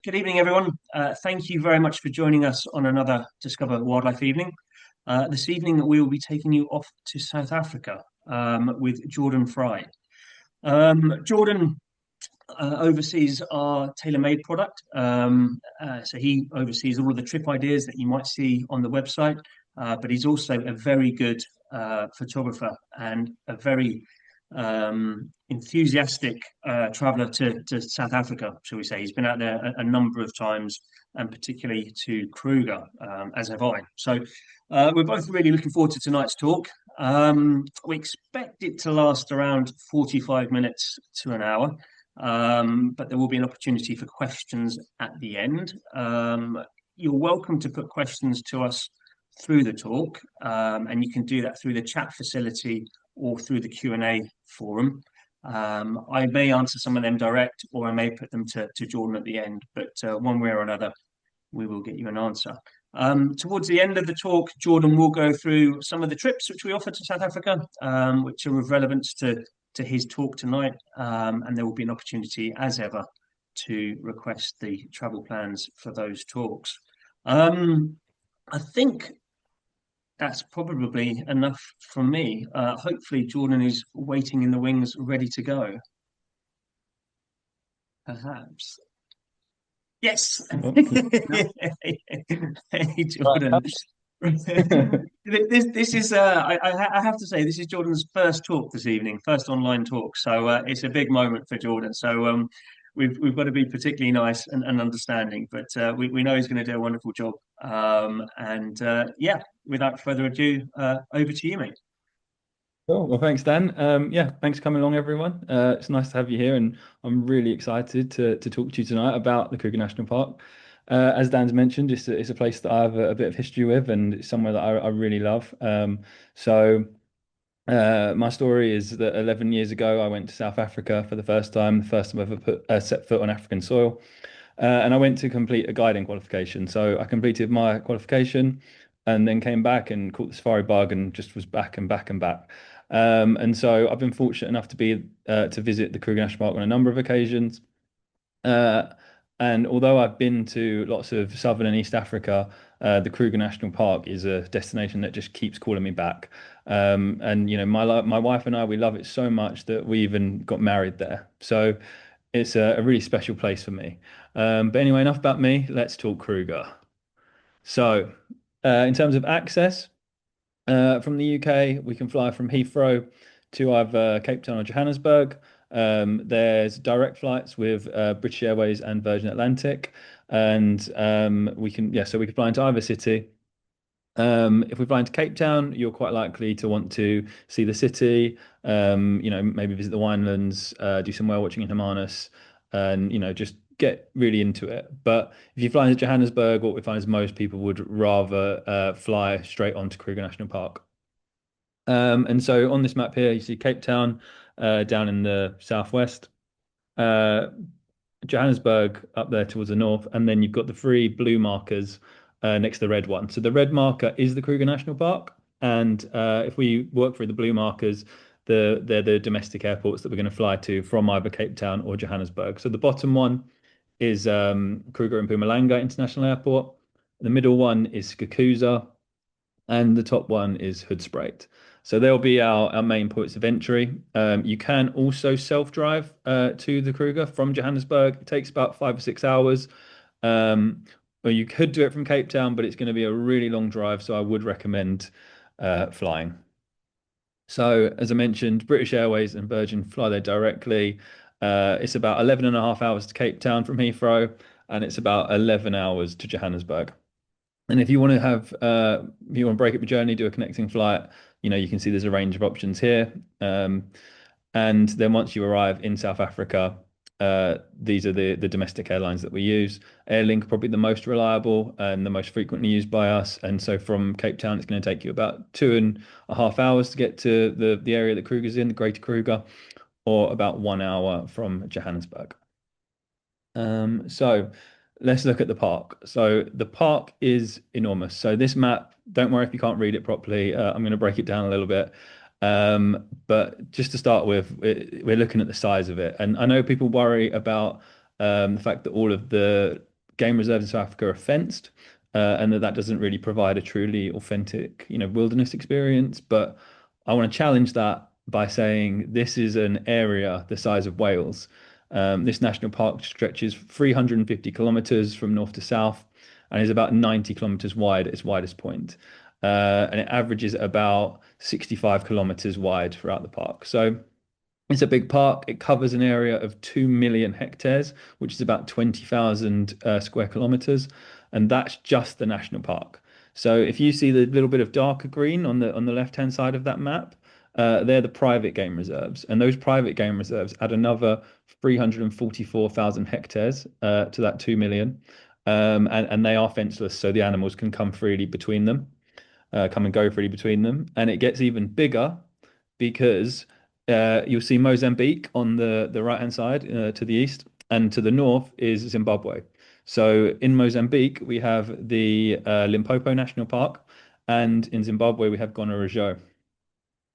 Good evening, everyone. Thank you very much for joining us on another Discover Wildlife evening. This evening, we will be taking you off to South Africa with Jordan Fry. Jordan oversees our tailor-made product. So he oversees all of the trip ideas that you might see on the website, but he's also a very good photographer and a very enthusiastic traveller to South Africa, shall we say. He's been out there a number of times, and particularly to Kruger, as have I. So we're both really looking forward to tonight's talk. We expect it to last around 45 minutes to an hour. But there will be an opportunity for questions at the end. You're welcome to put questions to us through the talk, and you can do that through the chat facility or through the Q&A forum. I may answer some of them direct, or I may put them to Jordan at the end, but one way or another, we will get you an answer. Towards the end of the talk, Jordan will go through some of the trips which we offer to South Africa, which are of relevance to his talk tonight, and there will be an opportunity, as ever, to request the travel plans for those talks. I think that's probably enough from me. Hopefully, Jordan is waiting in the wings, ready to go. Perhaps. Yes. Oh, Hey, Jordan. This is I have to say this is Jordan's first talk this evening, first online talk. So it's a big moment for Jordan. So we've got to be particularly nice and understanding. But we know he's going to do a wonderful job. Yeah, without further ado, over to you, mate. Cool. Well, thanks, Dan. Yeah, thanks for coming along, everyone. It's nice to have you here, and I'm really excited to talk to you tonight about the Kruger National Park. As Dan's mentioned, it's a place that I have a bit of history with, and it's somewhere that I really love. My story is that 11 years ago, I went to South Africa for the first time I ever set foot on African soil. And I went to complete a guiding qualification. So I completed my qualification and then came back and caught the safari bug and just was back and back and back. And so I've been fortunate enough to visit the Kruger National Park on a number of occasions. Uh, and although I've been to lots of Southern and East Africa, the Kruger National Park is a destination that just keeps calling me back. And my wife and I, we love it so much that we even got married there. So it's a really special place for me. But anyway, enough about me. Let's talk Kruger. So, in terms of access, from the UK, we can fly from Heathrow to either Cape Town or Johannesburg. There's direct flights with British Airways and Virgin Atlantic, and so we can fly into either city. If we fly into Cape Town, you're quite likely to want to see the city, maybe visit the winelands, do some whale watching in Hermanus, and just get really into it. But if you fly into Johannesburg, what we find is most people would rather fly straight on to Kruger National Park. And so on this map here, you see Cape Town down in the southwest, uh, Johannesburg up there towards the north, and then you've got the three blue markers next to the red one. So the red marker is the Kruger National Park, and if we work through the blue markers, they're the domestic airports that we're going to fly to from either Cape Town or Johannesburg. So the bottom one is Kruger and Mpumalanga International Airport. The middle one is Skukuza, and the top one is Hoedspruit. So they'll be our main points of entry. You can also self-drive to the Kruger from Johannesburg. It takes about 5 or 6 hours. Or you could do it from Cape Town, but it's going to be a really long drive, so I would recommend flying. So, as I mentioned, British Airways and Virgin fly there directly. It's about 11 and a half hours to Cape Town from Heathrow, and it's about 11 hours to Johannesburg. And if you want to break up your journey, do a connecting flight, you can see there's a range of options here. And then once you arrive in South Africa, these are the domestic airlines that we use. Airlink probably the most reliable and the most frequently used by us. And so from Cape Town, it's going to take you about 2.5 hours to get to the area that Kruger's in, the Greater Kruger, or about 1 hour from Johannesburg. So let's look at the park. So the park is enormous. So this map, don't worry if you can't read it properly. I'm going to break it down a little bit. But just to start with, we're looking at the size of it. And I know people worry about the fact that all of the game reserves in South Africa are fenced, and that doesn't really provide a truly authentic, wilderness experience. But I want to challenge that by saying this is an area the size of Wales. This national park stretches 350 kilometers from north to south and is about 90 kilometers wide at its widest point. And it averages about 65 kilometers wide throughout the park. So it's a big park. It covers an area of 2 million hectares, which is about 20,000 square kilometers, and that's just the national park. So if you see the little bit of darker green on the left-hand side of that map, they're the private game reserves, and those private game reserves add another 344,000 hectares to that 2 million, and they are fenceless, so the animals can come freely between them, come and go freely between them, and it gets even bigger because you'll see Mozambique on the right hand side to the east, and to the north is Zimbabwe. So in Mozambique, we have the Limpopo National Park, and in Zimbabwe, we have Gonorrhoea.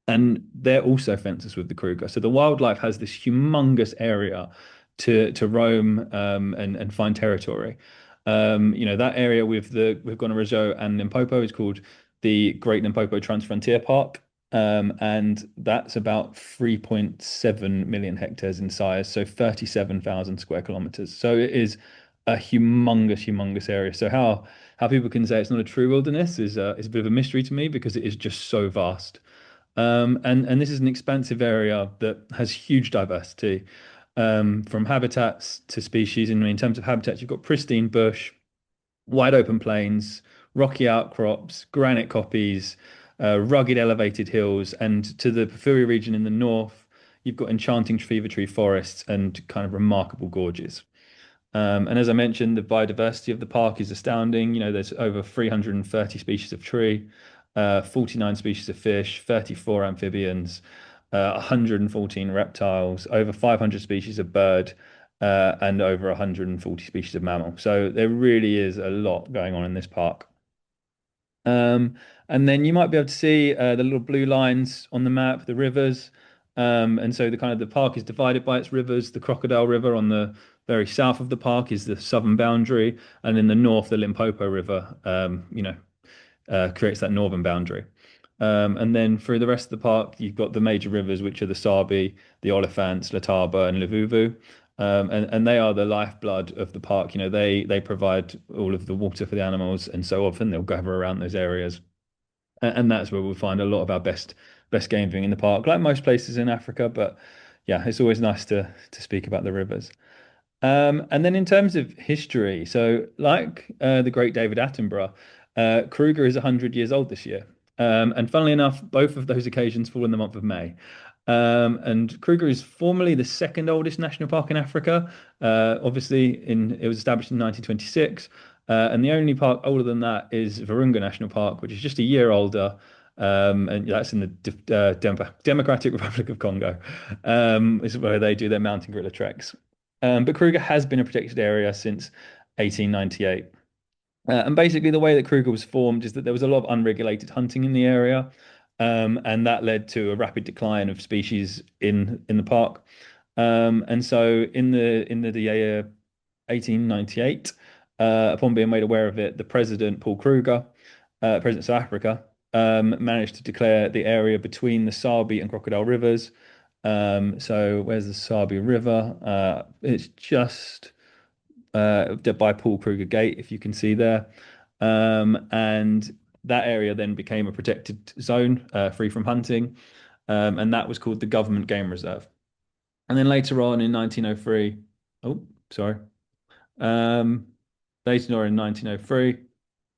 And they're also fences with the Kruger. So the wildlife has this humongous area to roam and find territory. That area with Gonorrhoea and Limpopo is called the Great Limpopo Transfrontier Park. And that's about 3.7 million hectares in size, so 37,000 square kilometers. So it is a humongous area. So how people can say it's not a true wilderness is a bit of a mystery to me because it is just so vast. And this is an expansive area that has huge diversity, from habitats to species. In terms of habitats, you've got pristine bush, wide open plains, rocky outcrops, granite koppies, rugged elevated hills, and to the Pafuri region in the north, you've got enchanting fever tree forests and kind of remarkable gorges. And as I mentioned, the biodiversity of the park is astounding. There's over 330 species of tree, 49 species of fish, 34 amphibians, 114 reptiles, over 500 species of bird, and over 140 species of mammal. So there really is a lot going on in this park. And then you might be able to see the little blue lines on the map, the rivers. And so the park is divided by its rivers. The Crocodile River on the very south of the park is the southern boundary, and in the north, the Limpopo River, creates that northern boundary. And then through the rest of the park, you've got the major rivers, which are the Sabi, the Olifants, Letaba, and Livuvu. And they are the lifeblood of the park. They provide all of the water for the animals, and so often they'll gather around those areas. And that's where we'll find a lot of our best game viewing in the park, like most places in Africa. But yeah, it's always nice to speak about the rivers. And then in terms of history, so like the great David Attenborough, Kruger is 100 years old this year. And funnily enough, both of those occasions fall in the month of May. And Kruger is formerly the second oldest national park in Africa. Obviously, it was established in 1926. And the only park older than that is Virunga National Park, which is just a year older. And that's in the Democratic Republic of Congo. Is where they do their mountain gorilla treks. But Kruger has been a protected area since 1898. And basically, the way that Kruger was formed is that there was a lot of unregulated hunting in the area, and that led to a rapid decline of species in the park. And so, in the year 1898, upon being made aware of it, the president Paul Kruger, president of South Africa, managed to declare the area between the Sabi and Crocodile rivers. So where's the Sabi River? It's just by Paul Kruger Gate, if you can see there. And that area then became a protected zone, free from hunting, and that was called the Government Game Reserve. And then later on in 1903, oh, sorry, later on in 1903,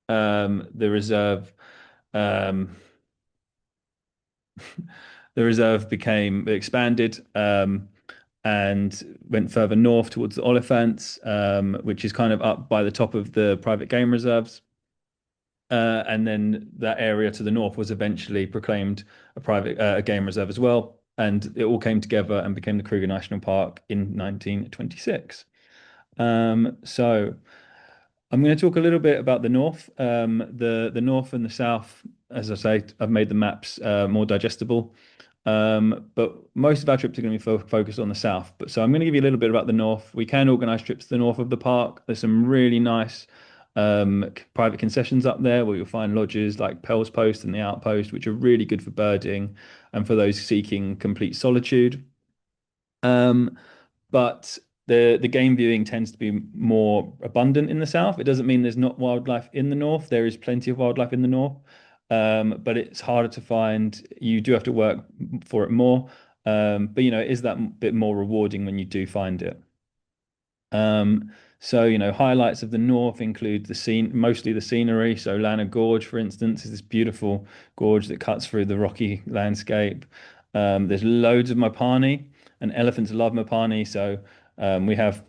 the reserve, um, the reserve became expanded. And went further north towards the Olifants, which is kind of up by the top of the private game reserves. And then that area to the north was eventually proclaimed a private game reserve as well. And it all came together and became the Kruger National Park in 1926. So I'm going to talk a little bit about the north. The north and the south, as I say, I've made the maps more digestible. But most of our trips are going to be focused on the south. But so I'm going to give you a little bit about the north. We can organise trips to the north of the park. There's some really nice private concessions up there where you'll find lodges like Pell's Post and the Outpost, which are really good for birding and for those seeking complete solitude. Um, but the game viewing tends to be more abundant in the south. It doesn't mean there's not wildlife in the north. There is plenty of wildlife in the north, but it's harder to find. You do have to work for it more. But it is that bit more rewarding when you do find it. So, highlights of the north include mostly the scenery. So, Lana Gorge, for instance, is this beautiful gorge that cuts through the rocky landscape. There's loads of Mopani, and elephants love Mopani. So, we have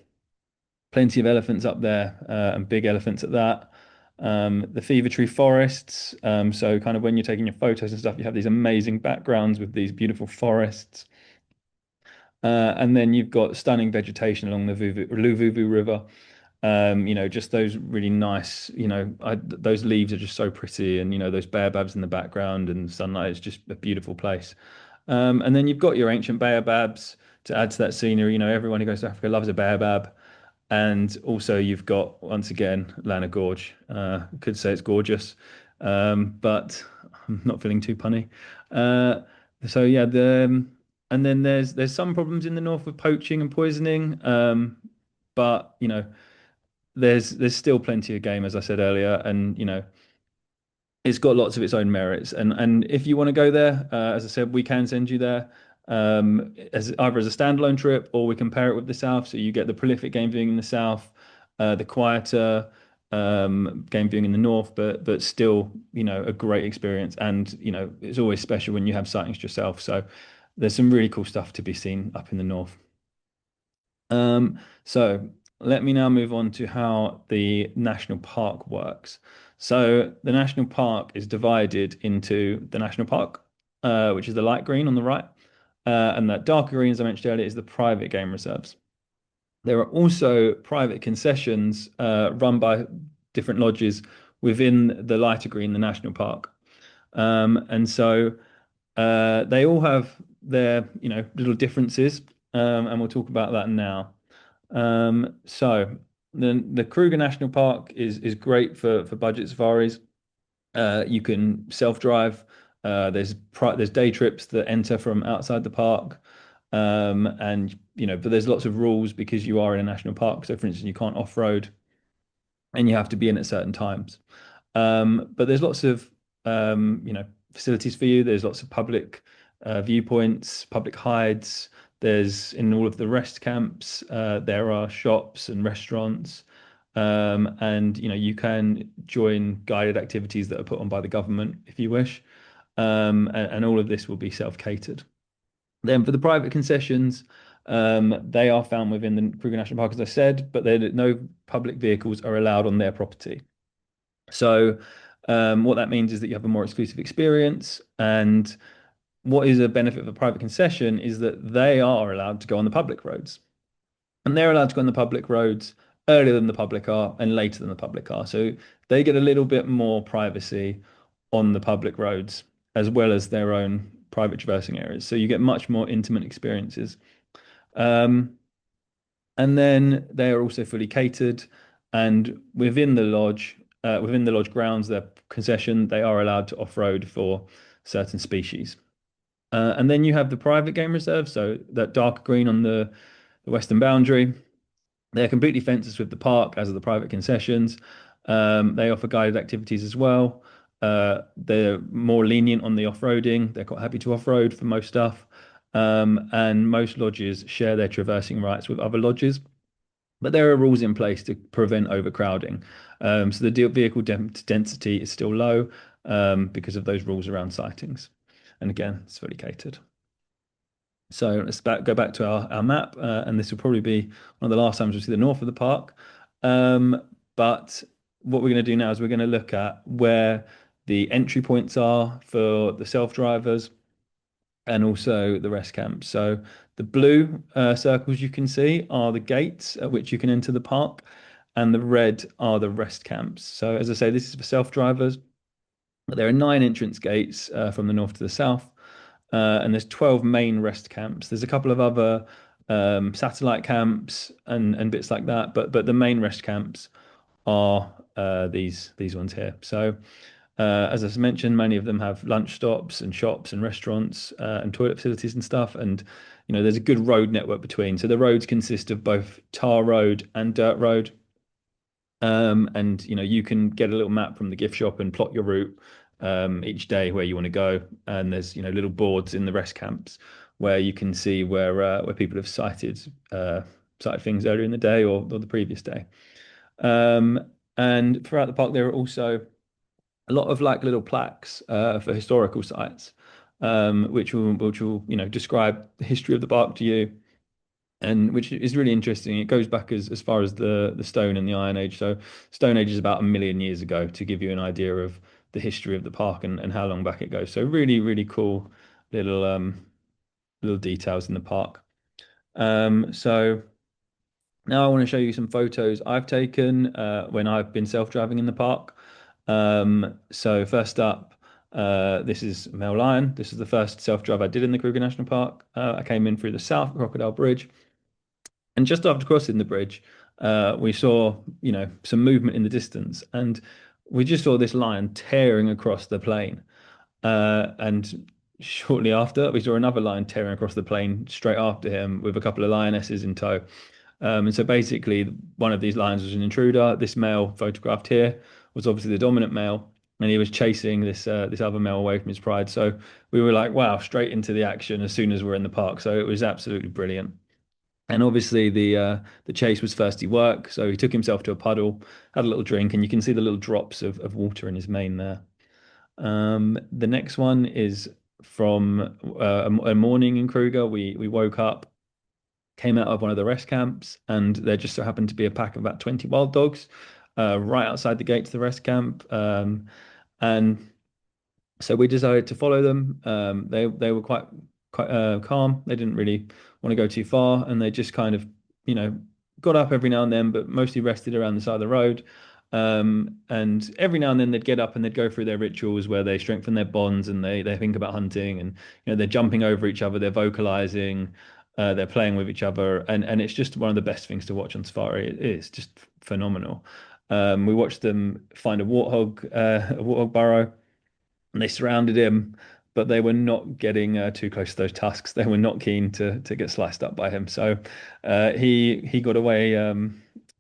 plenty of elephants up there, and big elephants at that. The Fever Tree forests. So, kind of when you're taking your photos and stuff, you have these amazing backgrounds with these beautiful forests. And then you've got stunning vegetation along the Luvuvu River. Just those really nice, those leaves are just so pretty, and those baobabs in the background and sunlight is just a beautiful place. And then you've got your ancient baobabs to add to that scenery. Everyone who goes to Africa loves a baobab. And also you've got, once again, Lana Gorge. Could say it's gorgeous, but I'm not feeling too punny. Uh, so yeah, and then there's some problems in the north with poaching and poisoning. But there's still plenty of game, as I said earlier, and it's got lots of its own merits. And if you want to go there, as I said, we can send you there as either as a standalone trip, or we can pair it with the south. So you get the prolific game viewing in the south, the quieter game viewing in the north, but still a great experience. And it's always special when you have sightings yourself. So there's some really cool stuff to be seen up in the north. So let me now move on to how the national park works. So the national park is divided into the national park, which is the light green on the right, and that darker green, as I mentioned earlier, is the private game reserves. There are also private concessions run by different lodges within the lighter green, the national park. And so they all have their, little differences, and we'll talk about that now. So the Kruger National Park is great for budget safaris. You can self-drive. There's day trips that enter from outside the park. And but there's lots of rules because you are in a national park. So for instance, you can't off-road and you have to be in at certain times. But there's lots of facilities for you. There's lots of public viewpoints, public hides. There's in all of the rest camps, there are shops and restaurants. And you can join guided activities that are put on by the government if you wish. And all of this will be self-catered. Then for the private concessions, they are found within the Kruger National Park, as I said, but no public vehicles are allowed on their property. So what that means is that you have a more exclusive experience. And what is a benefit of a private concession is that they are allowed to go on the public roads. And they're allowed to go on the public roads earlier than the public are and later than the public are. So they get a little bit more privacy on the public roads as well as their own private traversing areas. So you get much more intimate experiences. Um, and then they are also fully catered. And within the lodge grounds, their concession, they are allowed to off-road for certain species. And then you have the private game reserve, so that dark green on the western boundary. They're completely fenced with the park, as are the private concessions. They offer guided activities as well. They're more lenient on the off-roading. They're quite happy to off-road for most stuff. And most lodges share their traversing rights with other lodges. But there are rules in place to prevent overcrowding. So the vehicle density is still low because of those rules around sightings. And again, it's fully catered. So let's go back to our map, and this will probably be one of the last times we'll see the north of the park. But what we're going to do now is we're going to look at where the entry points are for the self-drivers and also the rest camps. So the blue circles you can see are the gates at which you can enter the park, and the red are the rest camps. So as I say, this is for self-drivers. There are 9 entrance gates from the north to the south. and there's 12 main rest camps. There's a couple of other satellite camps and bits like that, but the main rest camps are these ones here. So as I mentioned, many of them have lunch stops and shops and restaurants and toilet facilities and stuff. And there's a good road network between. So the roads consist of both tar road and dirt road. And you can get a little map from the gift shop and plot your route each day where you want to go. And there's little boards in the rest camps where you can see where people have sighted things earlier in the day or the previous day. And throughout the park, there are also a lot of like little plaques for historical sites, which will describe the history of the park to you, and which is really interesting. It goes back as far as the Stone and the Iron Age. So Stone Age is about 1 million years ago to give you an idea of the history of the park and how long back it goes. So really, really cool little details in the park. So now I want to show you some photos I've taken when I've been self-driving in the park. So first up, this is Mel Lion. This is the first self-drive I did in the Kruger National Park. I came in through the South Crocodile Bridge. And just after crossing the bridge, we saw, some movement in the distance, and we just saw this lion tearing across the plain. And shortly after, we saw another lion tearing across the plain straight after him with a couple of lionesses in tow. And so basically, one of these lions was an intruder. This male photographed here was obviously the dominant male, and he was chasing this other male away from his pride. So we were like, wow, straight into the action as soon as we're in the park. So it was absolutely brilliant. And obviously the chase was thirsty work, so he took himself to a puddle, had a little drink, and you can see the little drops of water in his mane there. The next one is from a morning in Kruger. We woke up, came out of one of the rest camps, and there just so happened to be a pack of about 20 wild dogs right outside the gate to the rest camp. And so we decided to follow them. They were quite calm. They didn't really want to go too far, and they just kind of you know got up every now and then, but mostly rested around the side of the road. And every now and then they'd get up and they'd go through their rituals where they strengthen their bonds and they think about hunting, and they're jumping over each other, they're vocalizing, they're playing with each other, and it's just one of the best things to watch on safari. It is just phenomenal. We watched them find a warthog burrow, and they surrounded him, but they were not getting too close to those tusks. They were not keen to get sliced up by him. So he got away,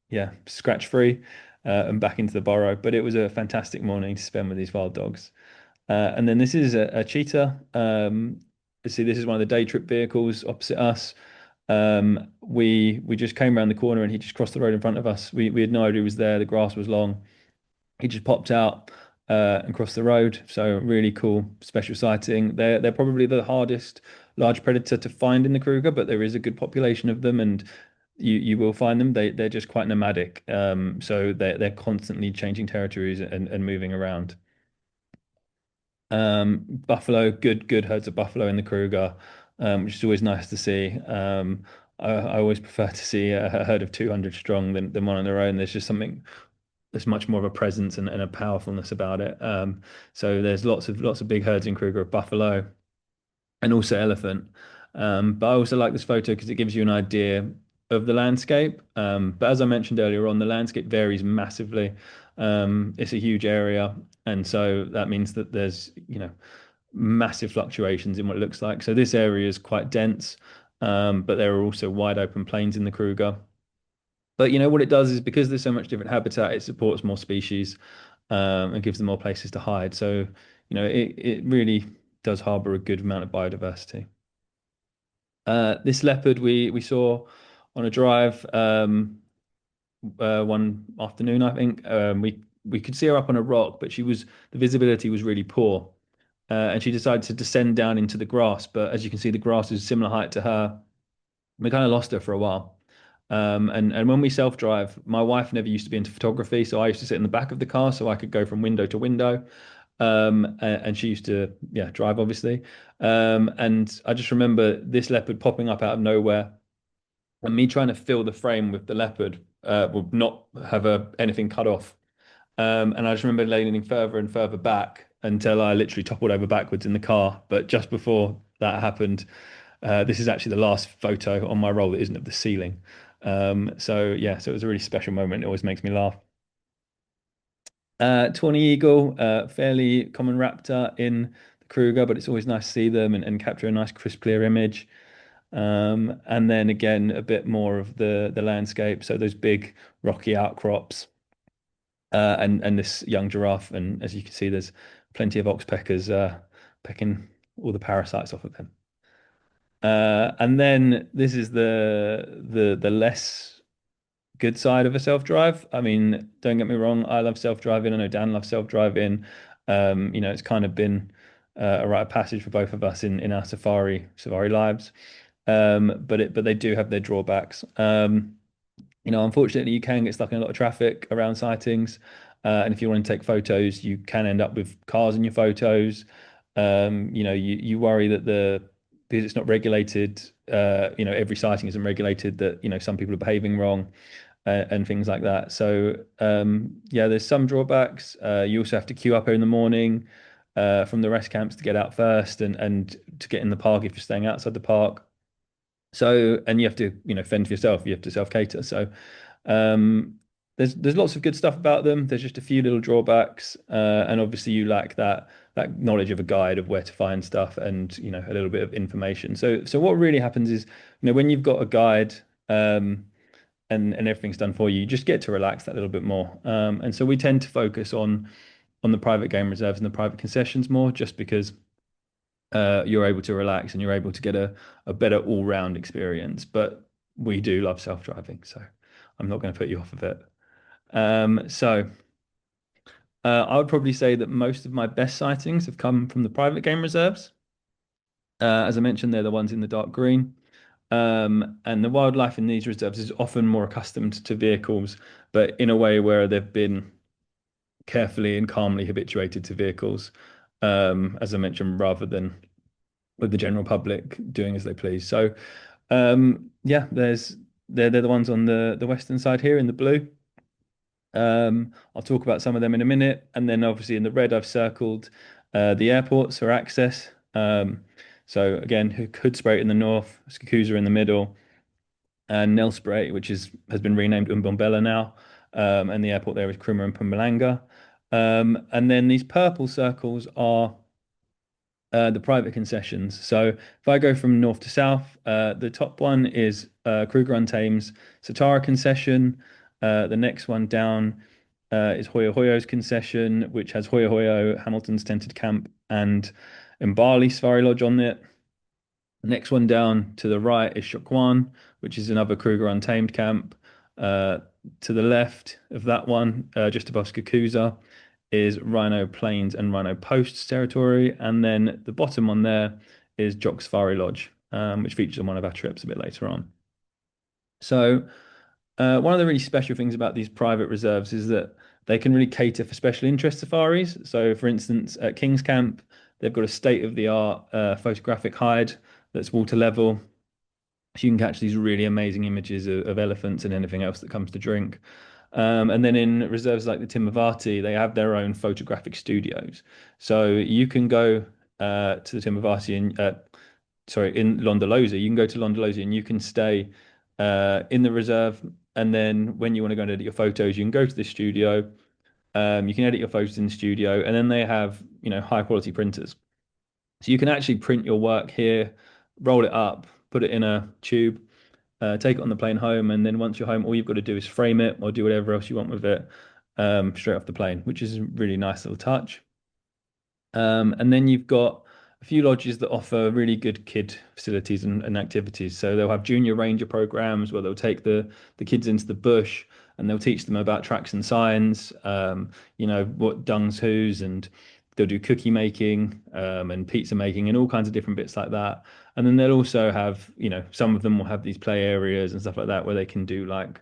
yeah, scratch free, and back into the burrow. But it was a fantastic morning to spend with these wild dogs. And then this is a cheetah. You see, this is one of the day trip vehicles opposite us. We just came around the corner and he just crossed the road in front of us. We had no idea he was there. The grass was long. He just popped out and crossed the road. So really cool special sighting. They're probably the hardest large predator to find in the Kruger, but there is a good population of them, and you will find them. They're just quite nomadic. So they're constantly changing territories and moving around. Buffalo, good herds of buffalo in the Kruger, which is always nice to see. I always prefer to see a herd of 200 strong than one on their own. There's just something there's much more of a presence and a powerfulness about it. So there's lots of big herds in Kruger of buffalo and also elephant. But I also like this photo because it gives you an idea of the landscape. But as I mentioned earlier on, the landscape varies massively. It's a huge area, and so that means that there's massive fluctuations in what it looks like. So this area is quite dense, but there are also wide open plains in the Kruger. But what it does is because there's so much different habitat, it supports more species and gives them more places to hide. So, it really does harbor a good amount of biodiversity. This leopard we saw on a drive one afternoon, I think. We could see her up on a rock, but the visibility was really poor. And she decided to descend down into the grass. But as you can see, the grass is similar height to her. We kind of lost her for a while. And when we self-drive, my wife never used to be into photography, so I used to sit in the back of the car so I could go from window to window. And she used to, yeah, drive obviously. And I just remember this leopard popping up out of nowhere and me trying to fill the frame with the leopard would not have anything cut off. And I just remember leaning further and further back until I literally toppled over backwards in the car. But just before that happened. This is actually the last photo on my roll that isn't of the ceiling. So yeah, so it was a really special moment. It always makes me laugh. Tawny eagle, fairly common raptor in the Kruger, but it's always nice to see them and capture a nice crisp, clear image. And then again, a bit more of the landscape. So those big rocky outcrops, and this young giraffe. And as you can see, there's plenty of oxpeckers pecking all the parasites off of them. And then this is the less good side of a self-drive. I mean, don't get me wrong, I love self-driving. I know Dan loves self-driving. It's kind of been a rite of passage for both of us in our safari lives. But they do have their drawbacks. Unfortunately, you can get stuck in a lot of traffic around sightings. And if you want to take photos, you can end up with cars in your photos. You worry that because it's not regulated, every sighting isn't regulated, that, some people are behaving wrong, and things like that. So, yeah, there's some drawbacks. You also have to queue up in the morning from the rest camps to get out first, and to get in the park if you're staying outside the park. So, and you have to, fend for yourself. You have to self cater. So, um, there's lots of good stuff about them. There's just a few little drawbacks, and obviously you lack that knowledge of a guide of where to find stuff, and a little bit of information. So what really happens is, when you've got a guide, and everything's done for you, you just get to relax that little bit more. And so we tend to focus on the private game reserves and the private concessions more, just because you're able to relax and you're able to get a better all-round experience. But we do love self-driving, so I'm not going to put you off of it. So I would probably say that most of my best sightings have come from the private game reserves. As I mentioned, they're the ones in the dark green. And the wildlife in these reserves is often more accustomed to vehicles, but in a way where they've been carefully and calmly habituated to vehicles, as I mentioned, rather than with the general public doing as they please. So, yeah, they're the ones on the western side here in the blue. I'll talk about some of them in a minute, and then obviously in the red I've circled the airports for access. So again, Hoodspray in the north, Skakusa in the middle, and Nelspruit, which has been renamed Umbombela now, and the airport there is Krumah and Mpumalanga. And then these purple circles are the private concessions. So if I go from north to south, the top one is Kruger on Thames Satara concession. The next one down is Hoyo Hoyo's concession, which has Hoyo Hoyo, Hamilton's Tented Camp, and Mbali Safari Lodge on it. The next one down to the right is Shokwan, which is another Kruger Untamed camp. Uh, to the left of that one, just above Skakusa, is Rhino Plains and Rhino Posts territory. And then the bottom one there is Jock Safari Lodge, which features on one of our trips a bit later on. So, one of the really special things about these private reserves is that they can really cater for special interest safaris. So, for instance, at King's Camp, they've got a state-of-the-art photographic hide that's water level. So you can catch these really amazing images of elephants and anything else that comes to drink. And then in reserves like the Timavati, they have their own photographic studios. So you can go to the Timavati and in Londoloza, you can go to Londoloza and you can stay in the reserve. And then when you want to go and edit your photos, you can go to the studio. You can edit your photos in the studio, and then they have, high quality printers. So you can actually print your work here, roll it up, put it in a tube, take it on the plane home, and then once you're home, all you've got to do is frame it or do whatever else you want with it, straight off the plane, which is a really nice little touch. And then you've got a few lodges that offer really good kid facilities and activities. So they'll have junior ranger programs where they'll take the kids into the bush and they'll teach them about tracks and signs, what dungs who's, and they'll do cookie making, and pizza making and all kinds of different bits like that. And then they'll also have, some of them will have these play areas and stuff like that where they can do like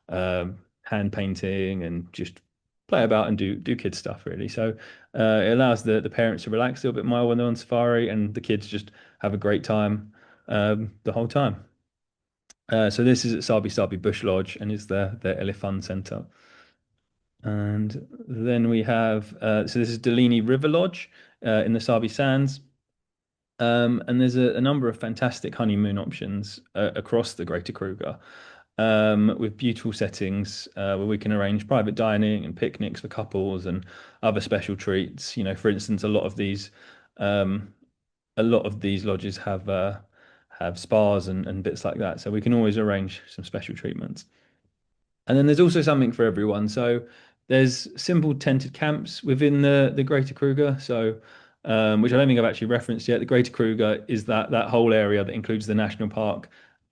hand painting and just play about and do kids stuff really. So it allows the parents to relax a little bit more when they're on safari, and the kids just have a great time the whole time. So this is at Sabi Sabi Bush Lodge and is their Elephant Centre. And then we have so this is Delini River Lodge in the Sabi Sands. And there's a number of fantastic honeymoon options across the Greater Kruger, with beautiful settings where we can arrange private dining and picnics for couples and other special treats. For instance, um, a lot of these lodges have spas and bits like that, so we can always arrange some special treatments. And then there's also something for everyone. So there's simple tented camps within the Greater Kruger. So which I don't think I've actually referenced yet. The Greater Kruger is that whole area that includes the national park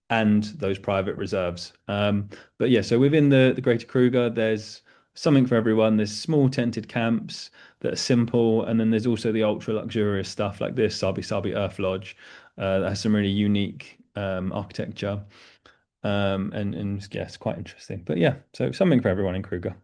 and those private reserves. But yeah, so within the Greater Kruger, there's something for everyone. There's small tented camps that are simple, and then there's also the ultra luxurious stuff like this Sabi Sabi Earth Lodge that has some really unique architecture. And yeah, it's quite interesting. But yeah, so something for everyone in Kruger.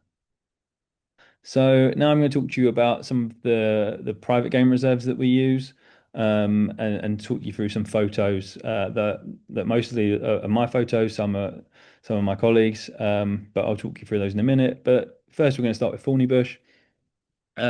So now I'm going to talk to you about some of the private game reserves that we use, and talk you through some photos that mostly are my photos, some of my colleagues, but I'll talk you through those in a minute. But first, we're going to start with Thornybush,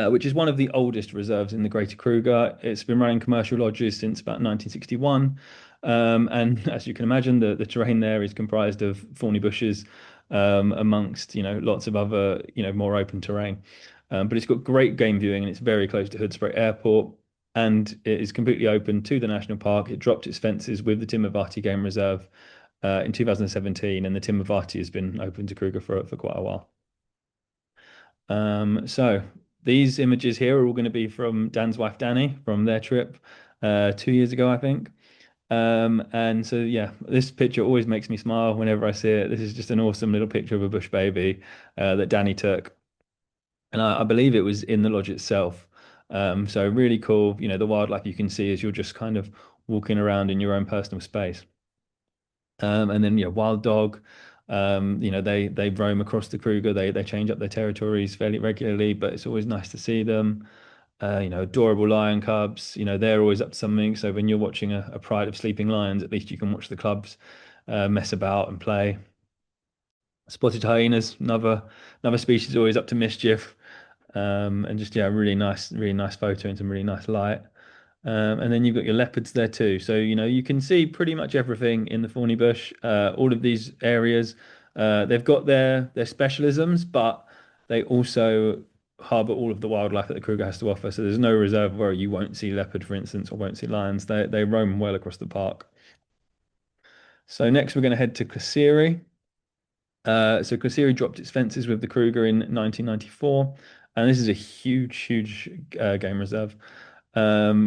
which is one of the oldest reserves in the Greater Kruger. It's been running commercial lodges since about 1961. And as you can imagine, the terrain there is comprised of thorny bushes, amongst, lots of other, more open terrain. But it's got great game viewing and it's very close to Hoodspray Airport. And it is completely open to the national park. It dropped its fences with the Timavati Game Reserve in 2017, and the Timavati has been open to Kruger for quite a while. So these images here are all going to be from Dan's wife Danny from their trip 2 years ago, I think. And so yeah, this picture always makes me smile whenever I see it. This is just an awesome little picture of a bush baby that Danny took, and I believe it was in the lodge itself. So really cool. The wildlife you can see as you're just kind of walking around in your own personal space. And then wild dog. They roam across the Kruger. They change up their territories fairly regularly, but it's always nice to see them. Adorable lion cubs. They're always up to something. So when you're watching a pride of sleeping lions, at least you can watch the cubs mess about and play. Spotted hyenas, another species always up to mischief. And just, yeah, really nice photo and some really nice light. And then you've got your leopards there too. So, you can see pretty much everything in the thorny bush. All of these areas, they've got their specialisms, but they also harbor all of the wildlife that the Kruger has to offer. So there's no reserve where you won't see leopard, for instance, or won't see lions. They roam well across the park. So next we're going to head to Kasiri. So Kasiri dropped its fences with the Kruger in 1994, and this is a huge game reserve,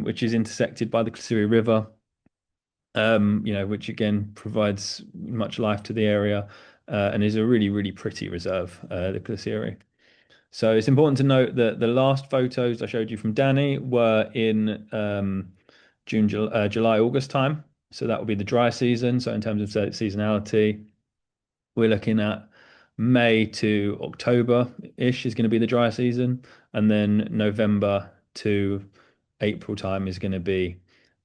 which is intersected by the Kasiri River, which again provides much life to the area, and is a really pretty reserve, the Kasiri. So it's important to note that the last photos I showed you from Danny were in July, August time. So that will be the dry season. So in terms of seasonality, we're looking at May to October-ish is going to be the dry season, and then November to April time is going to be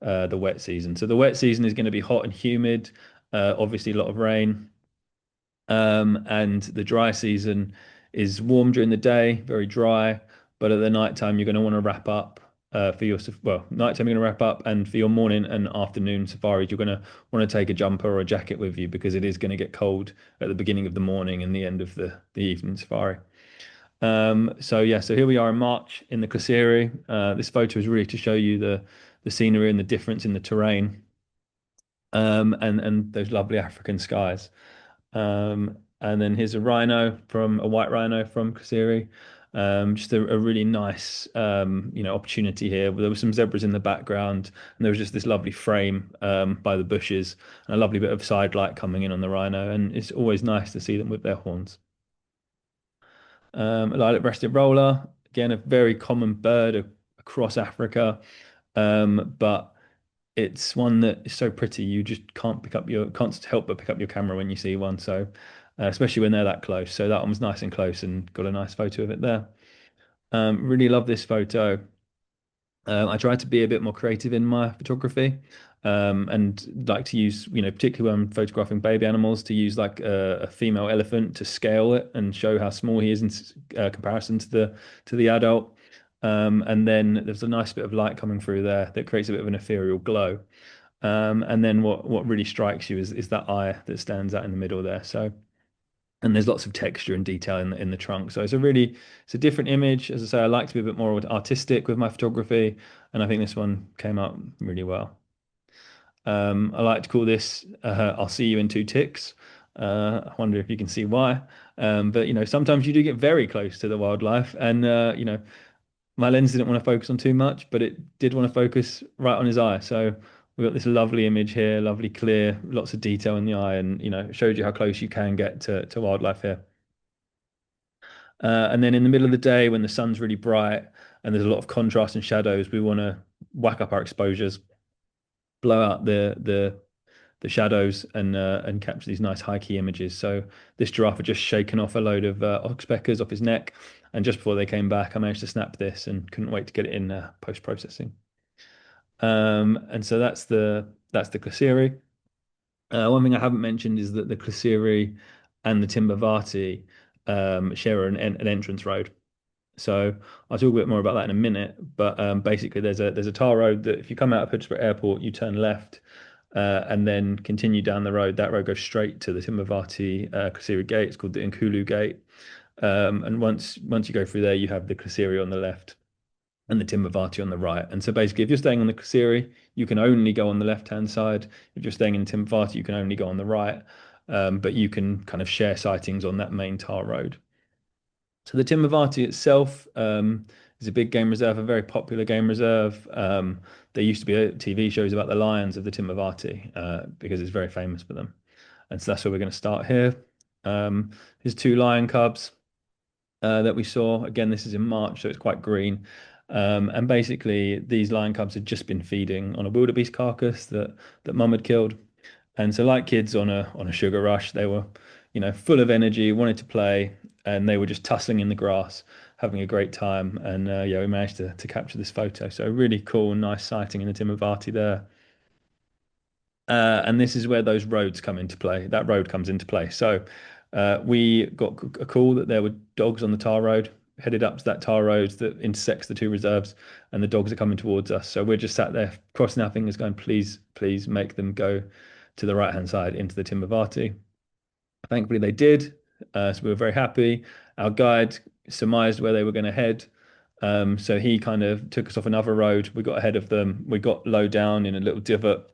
the wet season. So the wet season is going to be hot and humid, obviously a lot of rain, and the dry season is warm during the day, very dry, but at the night time you're going to want to wrap up nighttime you're going to wrap up, and for your morning and afternoon safaris, you're going to want to take a jumper or a jacket with you because it is going to get cold at the beginning of the morning and the end of the evening safari. So yeah, so here we are in March in the Kasiri. This photo is really to show you the scenery and the difference in the terrain, and those lovely African skies. And then here's a white rhino from Kasiri. Just a really nice, opportunity here. There were some zebras in the background, and there was just this lovely frame by the bushes, and a lovely bit of side light coming in on the rhino. And it's always nice to see them with their horns. A lilac-breasted roller, again, a very common bird across Africa, but it's one that is so pretty you just can't help but pick up your camera when you see one. So especially when they're that close. So that one was nice and close and got a nice photo of it there. Really love this photo. I try to be a bit more creative in my photography, and like to use, particularly when I'm photographing baby animals, to use like a female elephant to scale it and show how small he is in comparison to the adult. And then there's a nice bit of light coming through there that creates a bit of an ethereal glow. And then what really strikes you is that eye that stands out in the middle there. So, and there's lots of texture and detail in the trunk. So it's a different image. As I say, I like to be a bit more artistic with my photography, and I think this one came out really well. I like to call this "I'll see you in two ticks." I wonder if you can see why. But sometimes you do get very close to the wildlife, and my lens didn't want to focus on too much, but it did want to focus right on his eye. So we've got this lovely image here, lovely clear, lots of detail in the eye, and it shows you how close you can get to wildlife here. And then in the middle of the day, when the sun's really bright and there's a lot of contrast and shadows, we want to whack up our exposures, blow out the shadows, and capture these nice high key images. So this giraffe had just shaken off a load of oxpeckers off his neck, and just before they came back, I managed to snap this and couldn't wait to get it in post processing. And so that's the Klassiri. One thing I haven't mentioned is that the Klassiri and the Timbavati share an entrance road. So I'll talk a bit more about that in a minute. But basically, there's a tar road that if you come out of Peterborough Airport, you turn left and then continue down the road. That road goes straight to the Timbavati Klassiri Gate. It's called the Nkulu Gate. And once you go through there, you have the Klassiri on the left and the Timbavati on the right. And so basically, if you're staying on the Klassiri, you can only go on the left-hand side. If you're staying in Timbavati, you can only go on the right. But you can kind of share sightings on that main tar road. So the Timbavati itself is a big game reserve, a very popular game reserve. There used to be TV shows about the lions of the Timbavati because it's very famous for them. And so that's where we're going to start here. Here's two lion cubs that we saw. Again, this is in March, so it's quite green. And basically, these lion cubs had just been feeding on a wildebeest carcass that mum had killed. And so, like kids on a sugar rush, they were, full of energy, wanted to play, and they were just tussling in the grass, having a great time. And yeah, we managed to capture this photo. So really cool, nice sighting in the Timbavati there. And this is where those roads come into play. That road comes into play. So we got a call that there were dogs on the tar road, headed up to that tar road that intersects the two reserves, and the dogs are coming towards us. So we're just sat there crossing our fingers, going, please, please make them go to the right-hand side into the Timbavati. Thankfully, they did. So we were very happy. Our guide surmised where they were going to head. So he kind of took us off another road. We got ahead of them. We got low down in a little divot.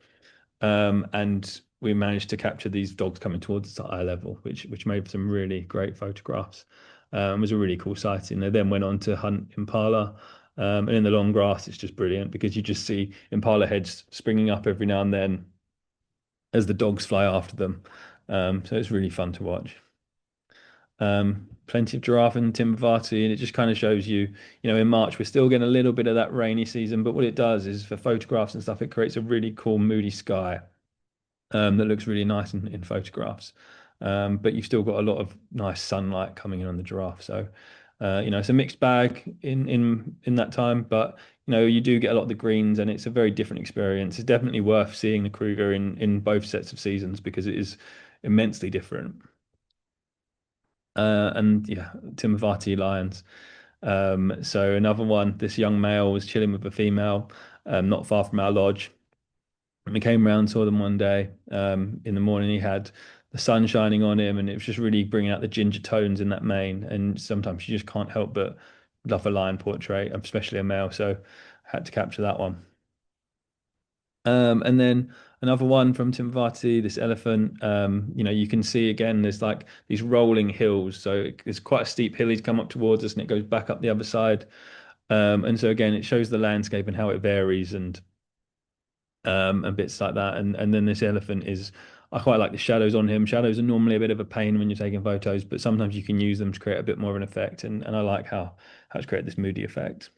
And we managed to capture these dogs coming towards us at eye level, which made some really great photographs. It was a really cool sighting. They then went on to hunt impala. And in the long grass, it's just brilliant because you just see impala heads springing up every now and then as the dogs fly after them. So it's really fun to watch. Plenty of giraffe in Timbavati, and it just kind of shows you, in March we're still getting a little bit of that rainy season, but what it does is for photographs and stuff, it creates a really cool moody sky that looks really nice in photographs. But you've still got a lot of nice sunlight coming in on the giraffe. So, it's a mixed bag in that time, but you do get a lot of the greens, and it's a very different experience. It's definitely worth seeing the Kruger in both sets of seasons because it is immensely different. And yeah, Timbavati lions. So another one, this young male was chilling with a female, not far from our lodge. And we came around, saw them one day. In the morning, he had the sun shining on him, and it was just really bringing out the ginger tones in that mane. And sometimes you just can't help but love a lion portrait, especially a male. So I had to capture that one. And then another one from Timbavati, this elephant. You can see again, there's like these rolling hills. So it's quite a steep hill he's come up towards us, and it goes back up the other side. And so again, it shows the landscape and how it varies and bits like that. And then this elephant is, I quite like the shadows on him. Shadows are normally a bit of a pain when you're taking photos, but sometimes you can use them to create a bit more of an effect. And I like how it's created this moody effect.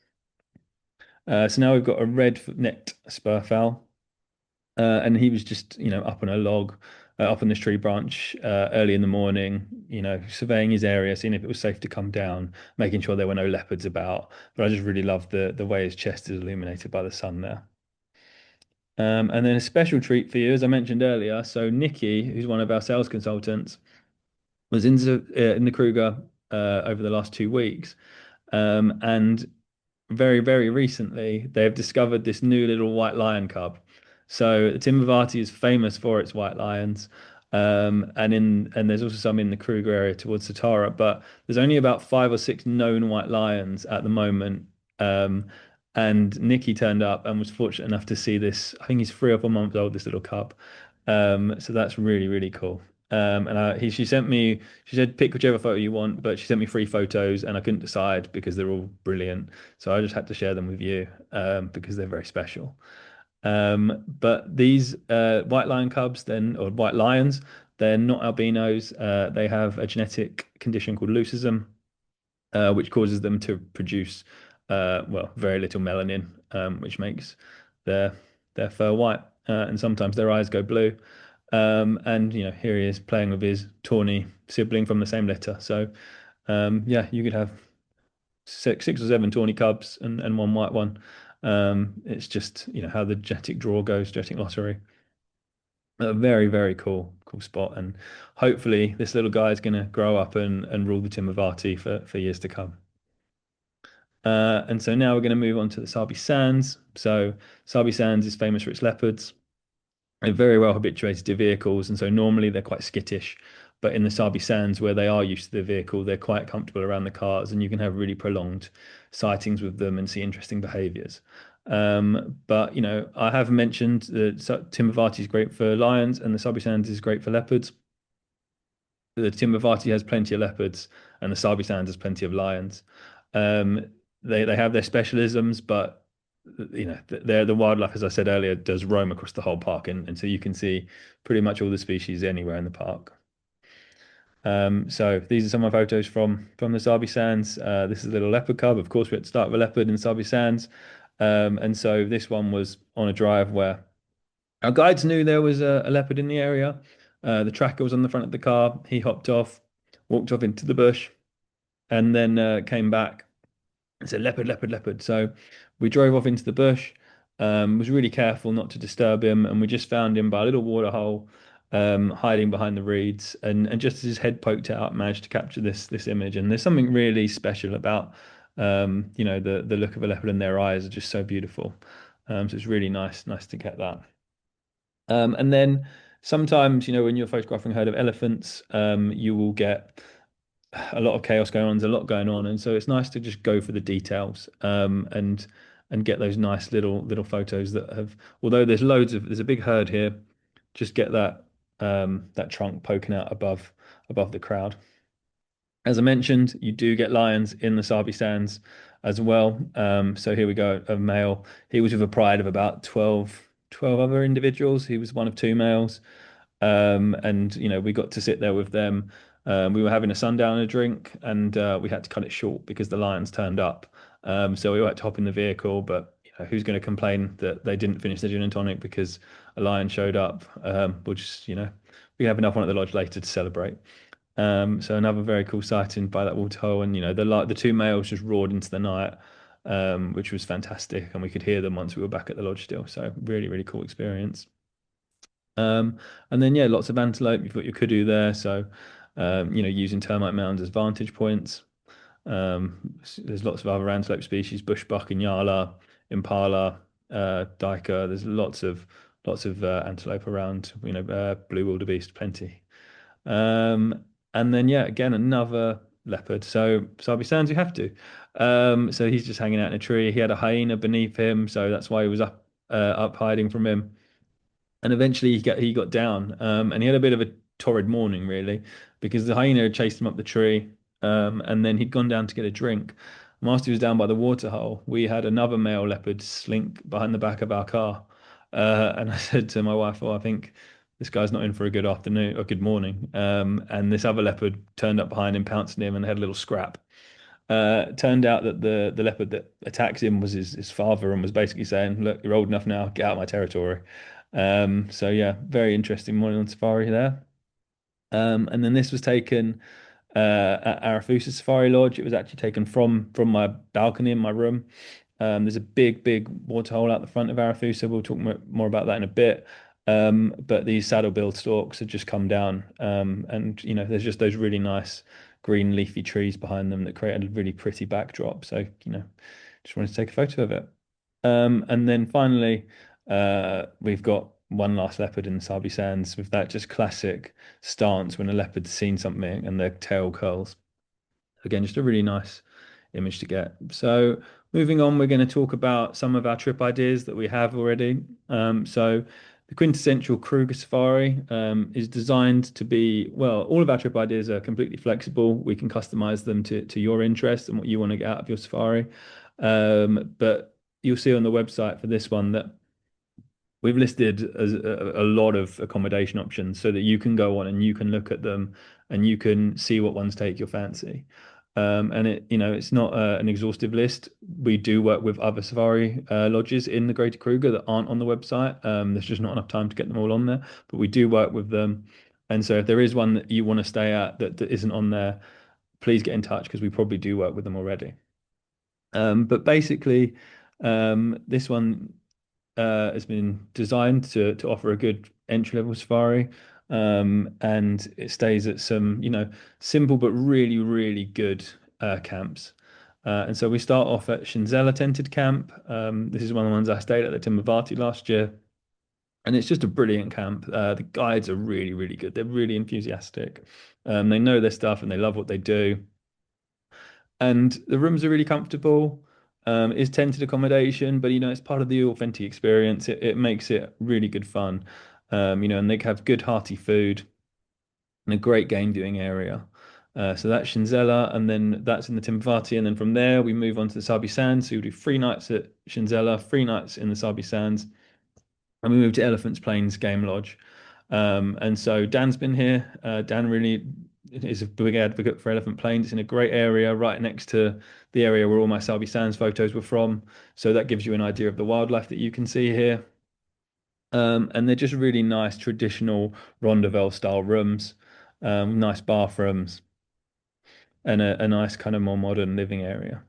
So now we've got a red-necked spurfowl. And he was just, up on a log, up on this tree branch early in the morning, surveying his area, seeing if it was safe to come down, making sure there were no leopards about. But I just really love the way his chest is illuminated by the sun there. And then a special treat for you, as I mentioned earlier. So Nikki, who's one of our sales consultants, was in the Kruger over the last 2 weeks, and very, very recently, they've discovered this new little white lion cub. So Timbavati is famous for its white lions. And there's also some in the Kruger area towards Satara, but there's only about 5 or 6 known white lions at the moment. Um, and Nikki turned up and was fortunate enough to see this. I think he's 3 or 4 months old, this little cub. So that's really, really cool. She sent me, she said, pick whichever photo you want, but she sent me 3 photos and I couldn't decide because they're all brilliant. So I just had to share them with you because they're very special. But these white lion cubs, then, or white lions, they're not albinos. They have a genetic condition called leucism, which causes them to produce, well, very little melanin, which makes their their fur white, and sometimes their eyes go blue. And here he is playing with his tawny sibling from the same litter. So, yeah, you could have six or seven tawny cubs and one white one. It's just how the genetic draw goes, genetic lottery. A very, very cool spot, and hopefully this little guy is going to grow up and rule the Timavati for years to come. And so now we're going to move on to the Sabi Sands. So Sabi Sands is famous for its leopards. They're very well habituated to vehicles, and so normally they're quite skittish. But in the Sabi Sands, where they are used to the vehicle, they're quite comfortable around the cars, and you can have really prolonged sightings with them and see interesting behaviors. But I have mentioned that Timavati is great for lions, and the Sabi Sands is great for leopards. The Timavati has plenty of leopards, and the Sabi Sands has plenty of lions. Um, they have their specialisms, but the wildlife, as I said earlier, does roam across the whole park, and so you can see pretty much all the species anywhere in the park. So these are some of my photos from the Sabi Sands. This is a little leopard cub. Of course, we had to start with a leopard in Sabi Sands. And so this one was on a drive where our guides knew there was a leopard in the area. The tracker was on the front of the car. He hopped off, walked off into the bush, and then came back and said, leopard, leopard, leopard. So we drove off into the bush, was really careful not to disturb him, and we just found him by a little water hole, hiding behind the reeds. And just as his head poked out, managed to capture this image. And there's something really special about the look of a leopard, and their eyes are just so beautiful. So it's really nice to get that. And then sometimes, when you're photographing a herd of elephants, you will get a lot of chaos going on. There's a lot going on, and so it's nice to just go for the details, and get those nice little photos that have. Although there's a big herd here, just get that trunk poking out above the crowd. As I mentioned, you do get lions in the Sabi Sands as well. So here we go, a male. He was with a pride of about 12 other individuals. He was one of 2 males. And we got to sit there with them. We were having a sundowner drink, and we had to cut it short because the lions turned up. So we had to hop in the vehicle, but who's going to complain that they didn't finish the gin and tonic because a lion showed up? We'll just, we have enough one at the lodge later to celebrate. So another very cool sighting by that waterhole, and the 2 males just roared into the night, which was fantastic, and we could hear them once we were back at the lodge still. So really, really cool experience. And then yeah, lots of antelope. You've got your kudu there, so using termite mounds as vantage points. There's lots of other antelope species: bushbuck, inyala, impala, duiker. There's lots of antelope around. Blue wildebeest, plenty. And then yeah, again another leopard. So Sabi Sands, you have to. So he's just hanging out in a tree. He had a hyena beneath him, so that's why he was up hiding from him. And eventually he got down, and he had a bit of a torrid morning, really, because the hyena had chased him up the tree, and then he'd gone down to get a drink. Whilst he was down by the waterhole, we had another male leopard slink behind the back of our car. And I said to my wife, "Oh, I think this guy's not in for a good afternoon or good morning." And this other leopard turned up behind him, pounced on him, and had a little scrap. Turned out that the leopard that attacked him was his father, and was basically saying, "Look, you're old enough now, get out of my territory." So yeah, very interesting morning on safari there. And then this was taken at Arathusa Safari Lodge. It was actually taken from my balcony in my room. There's a big waterhole out the front of Arathusa. We'll talk more about that in a bit. But these saddle-billed storks had just come down, and there's just those really nice green leafy trees behind them that create a really pretty backdrop. So, just wanted to take a photo of it. And then finally, we've got one last leopard in the Sabi Sands with that just classic stance when a leopard's seen something and their tail curls. Again, just a really nice image to get. So moving on, we're going to talk about some of our trip ideas that we have already. So the quintessential Kruger Safari is designed to be, well, all of our trip ideas are completely flexible. We can customize them to your interests and what you want to get out of your safari. But you'll see on the website for this one that we've listed a lot of accommodation options so that you can go on and you can look at them and you can see what ones take your fancy. And it's not an exhaustive list. We do work with other safari lodges in the Greater Kruger that aren't on the website. There's just not enough time to get them all on there, but we do work with them. And so if there is one that you want to stay at that isn't on there, please get in touch because we probably do work with them already. But basically, this one has been designed to offer a good entry level safari. And it stays at some, simple but really, really good camps. And so we start off at Shinzela Tented Camp. This is one of the ones I stayed at the Timbavati last year. And it's just a brilliant camp. The guides are really, really good. They're really enthusiastic. They know their stuff and they love what they do. And the rooms are really comfortable. It's tented accommodation, but it's part of the authentic experience. It makes it really good fun. And they have good hearty food and a great game viewing area. So that's Shinzela, and then that's in the Timbavati, and then from there we move on to the Sabi Sands. So we do 3 nights at Shinzela, 3 nights in the Sabi Sands, and we moved to Elephants Plains Game Lodge. And so Dan's been here. Dan really is a big advocate for Elephant Plains. It's in a great area right next to the area where all my Sabi Sands photos were from. So that gives you an idea of the wildlife that you can see here. And they're just really nice traditional Rondevel style rooms, nice bathrooms, and a nice kind of more modern living area.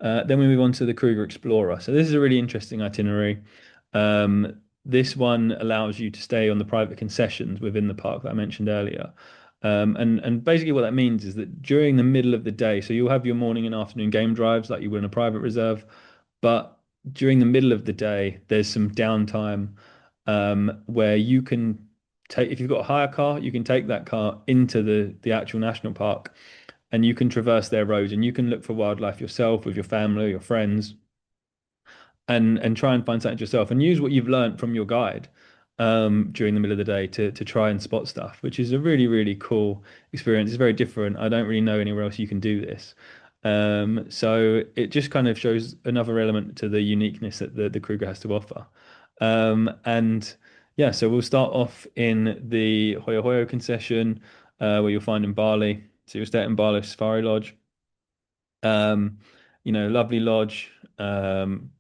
Then we move on to the Kruger Explorer. So this is a really interesting itinerary. This one allows you to stay on the private concessions within the park that I mentioned earlier. And basically what that means is that during the middle of the day, so you'll have your morning and afternoon game drives like you would in a private reserve, but during the middle of the day, there's some downtime where you can take, if you've got a hire car, you can take that car into the actual national park and you can traverse their roads and you can look for wildlife yourself with your family, your friends, and try and find something yourself and use what you've learned from your guide during the middle of the day to try and spot stuff, which is a really, really cool experience. It's very different. I don't really know anywhere else you can do this. So it just kind of shows another element to the uniqueness that the Kruger has to offer. And yeah, so we'll start off in the Hoyo Hoyo concession, where you'll find in Bali. So you'll stay at Bali Safari Lodge. Lovely lodge,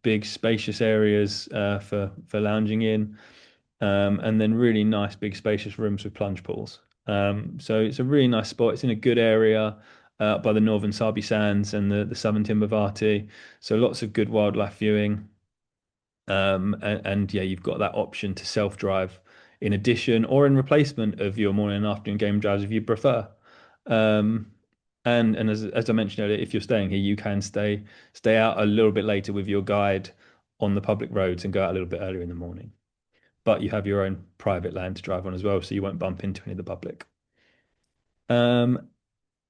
big spacious areas for lounging in, and then really nice big spacious rooms with plunge pools. So it's a really nice spot. It's in a good area by the northern Sabi Sands and the southern Timbavati. So lots of good wildlife viewing. And yeah, you've got that option to self-drive in addition or in replacement of your morning and afternoon game drives if you prefer. Um, and as I mentioned earlier, if you're staying here, you can stay out a little bit later with your guide on the public roads and go out a little bit earlier in the morning. But you have your own private land to drive on as well, so you won't bump into any of the public. Um,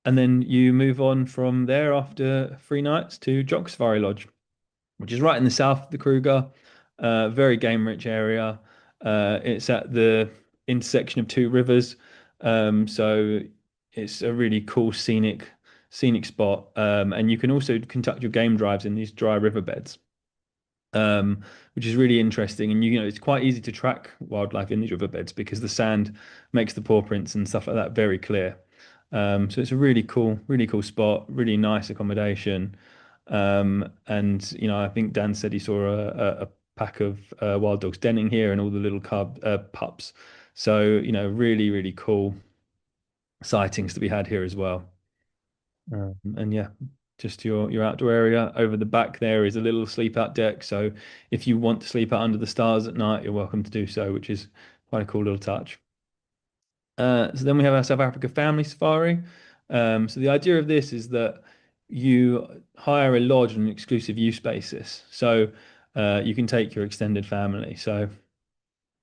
and then you move on from there after 3 nights to Jock Safari Lodge, which is right in the south of the Kruger, very game rich area. It's at the intersection of two rivers, so it's a really cool scenic spot. And you can also conduct your game drives in these dry riverbeds, which is really interesting. And it's quite easy to track wildlife in these riverbeds because the sand makes the paw prints and stuff like that very clear. So it's a really cool spot, really nice accommodation. And I think Dan said he saw a pack of wild dogs denning here and all the little pups. So, really, really cool sightings to be had here as well. And yeah, just your outdoor area. Over the back there is a little sleep out deck. So if you want to sleep out under the stars at night, you're welcome to do so, which is quite a cool little touch. So then we have our South Africa family safari. So the idea of this is that you hire a lodge on an exclusive use basis. So you can take your extended family. So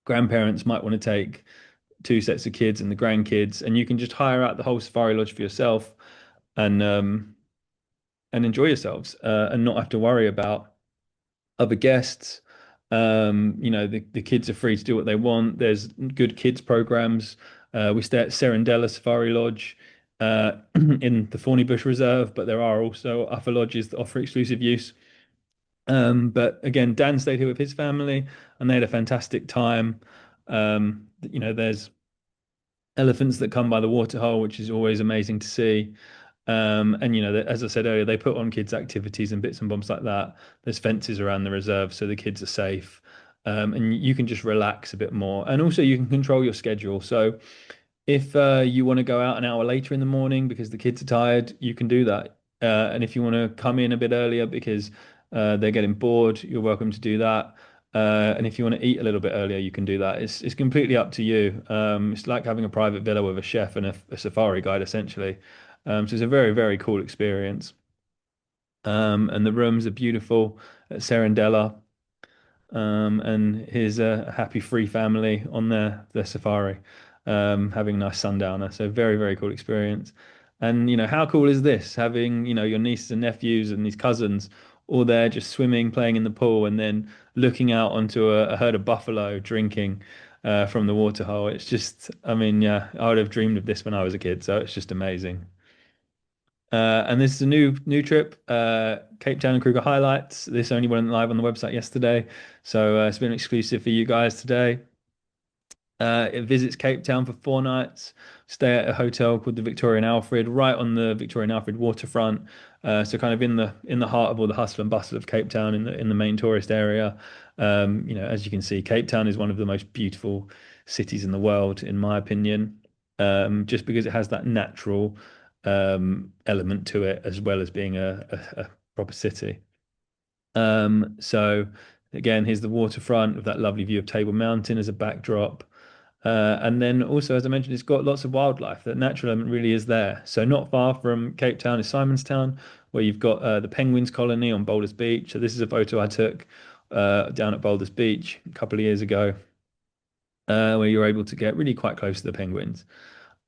grandparents might want to take two sets of kids and the grandkids, and you can just hire out the whole safari lodge for yourself and enjoy yourselves and not have to worry about other guests. The kids are free to do what they want. There's good kids programs. We stay at Serendella Safari Lodge in the Thorny Bush Reserve, but there are also other lodges that offer exclusive use. But again, Dan stayed here with his family, and they had a fantastic time. There's elephants that come by the waterhole, which is always amazing to see. And as I said earlier, they put on kids' activities and bits and bobs like that. There's fences around the reserve, so the kids are safe. And you can just relax a bit more. And also, you can control your schedule. So if you want to go out an hour later in the morning because the kids are tired, you can do that. And if you want to come in a bit earlier because they're getting bored, you're welcome to do that. And if you want to eat a little bit earlier, you can do that. It's completely up to you. It's like having a private villa with a chef and a safari guide, essentially. So it's a very, very cool experience. And the rooms are beautiful at Serendella. And his happy free family on their safari, having a nice sundowner. So very, very cool experience. And how cool is this? Having, your nieces and nephews and these cousins all there just swimming, playing in the pool, and then looking out onto a herd of buffalo drinking from the waterhole. It's just, I mean, yeah, I would have dreamed of this when I was a kid. So it's just amazing. And this is a new trip, Cape Town and Kruger highlights. This only went live on the website yesterday, so it's been exclusive for you guys today. It visits Cape Town for 4 nights. Stay at a hotel called the Victoria and Alfred, right on the Victoria and Alfred waterfront. So kind of in the heart of all the hustle and bustle of Cape Town in the main tourist area. As you can see, Cape Town is one of the most beautiful cities in the world, in my opinion. Just because it has that natural element to it, as well as being a proper city. So again, here's the waterfront with that lovely view of Table Mountain as a backdrop. And then also, as I mentioned, it's got lots of wildlife. That natural element really is there. So not far from Cape Town is Simonstown, where you've got the penguins colony on Boulders Beach. So this is a photo I took down at Boulders Beach a couple of years ago, where you're able to get really quite close to the penguins.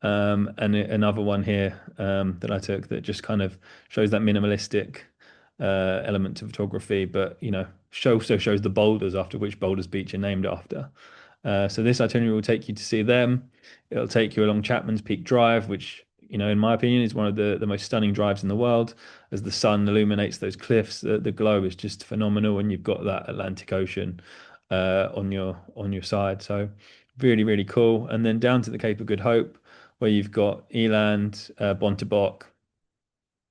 And another one here that I took that just kind of shows that minimalistic element to photography, but also shows the boulders after which Boulders Beach are named after. So this itinerary will take you to see them. It'll take you along Chapman's Peak Drive, which in my opinion, is one of the most stunning drives in the world. As the sun illuminates those cliffs, the glow is just phenomenal, and you've got that Atlantic Ocean on your side. So really, really cool. And then down to the Cape of Good Hope, where you've got Eland, Bontebok,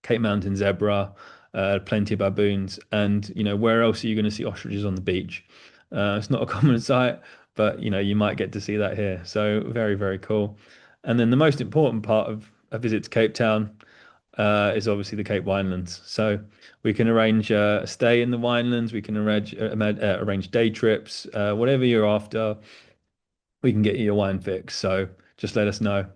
Cape Mountain zebra, plenty of baboons, and where else are you going to see ostriches on the beach? It's not a common sight, but you might get to see that here. So very, very cool. And then the most important part of a visit to Cape Town is obviously the Cape Winelands. So we can arrange a stay in the winelands. We can arrange day trips, whatever you're after. We can get you your wine fix. So just let us know.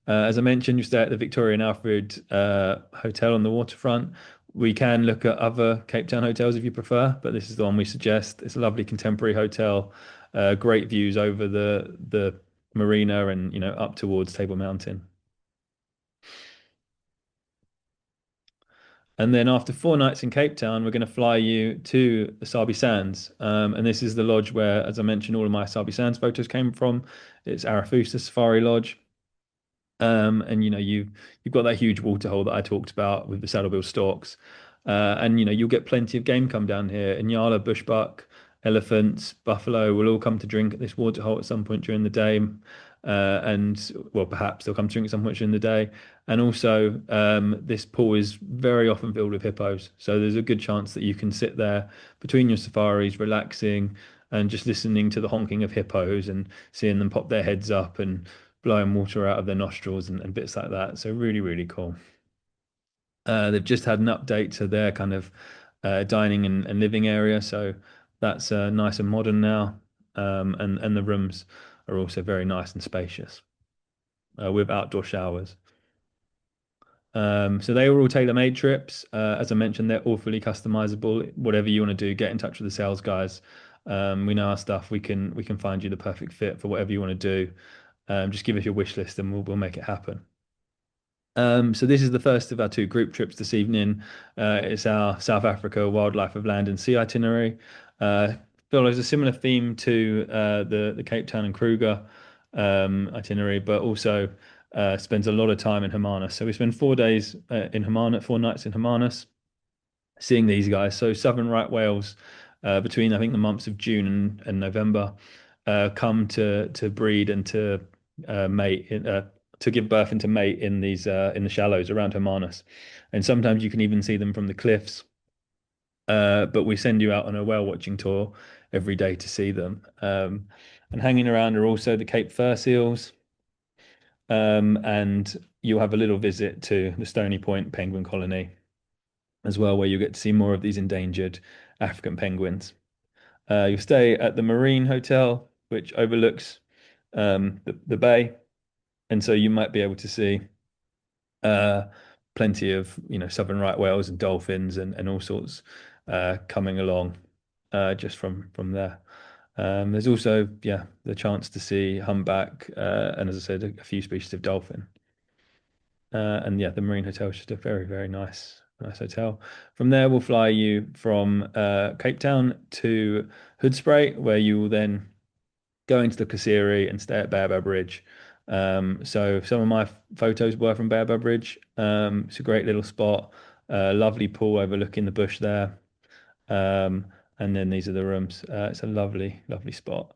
As I mentioned, you stay at the Victoria and Alfred Hotel on the waterfront. We can look at other Cape Town hotels if you prefer, but this is the one we suggest. It's a lovely contemporary hotel, great views over the marina and up towards Table Mountain. And then after 4 nights in Cape Town, we're going to fly you to the Sabi Sands. And this is the lodge where, as I mentioned, all of my Sabi Sands photos came from. It's Arafusa Safari Lodge. And you've got that huge waterhole that I talked about with the saddlebill storks. And you'll get plenty of game come down here. Inyala, bushbuck, elephants, buffalo will all come to drink at this waterhole at some point during the day. And well, perhaps they'll come to drink at some point during the day. And also, this pool is very often filled with hippos. So there's a good chance that you can sit there between your safaris, relaxing and just listening to the honking of hippos and seeing them pop their heads up and blowing water out of their nostrils and bits like that. So really, really cool. They've just had an update to their kind of dining and living area. So that's nice and modern now. And the rooms are also very nice and spacious. with outdoor showers. So they were all tailor-made trips. As I mentioned, they're all fully customizable. Whatever you want to do, get in touch with the sales guys. We know our stuff. We can find you the perfect fit for whatever you want to do. Just give us your wish list and we'll make it happen. So this is the first of our two group trips this evening. It's our South Africa wildlife of land and sea itinerary. Uh, Follows a similar theme to the Cape Town and Kruger itinerary, but also spends a lot of time in Hermanus. So we spend 4 days in Hermanus, 4 nights in Hermanus, seeing these guys. So southern right whales between I think the months of June and November come to breed and to mate to give birth and to mate in these in the shallows around Hermanus, and sometimes you can even see them from the cliffs. But we send you out on a whale watching tour every day to see them. And hanging around are also the Cape fur seals. And you'll have a little visit to the Stony Point penguin colony as well, where you get to see more of these endangered African penguins. You'll stay at the Marine Hotel, which overlooks the bay, and so you might be able to see uh, plenty of southern right whales and dolphins and all sorts coming along just from there. There's also the chance to see humpback and as I said a few species of dolphin. And yeah, the Marine Hotel is just a very nice hotel. From there, we'll fly you from Cape Town to Hoedspruit, where you will then go into the Kasiri and stay at Baobab Bridge. So some of my photos were from Baobab Bridge. It's a great little spot, lovely pool overlooking the bush there. Um, and then these are the rooms. It's a lovely spot.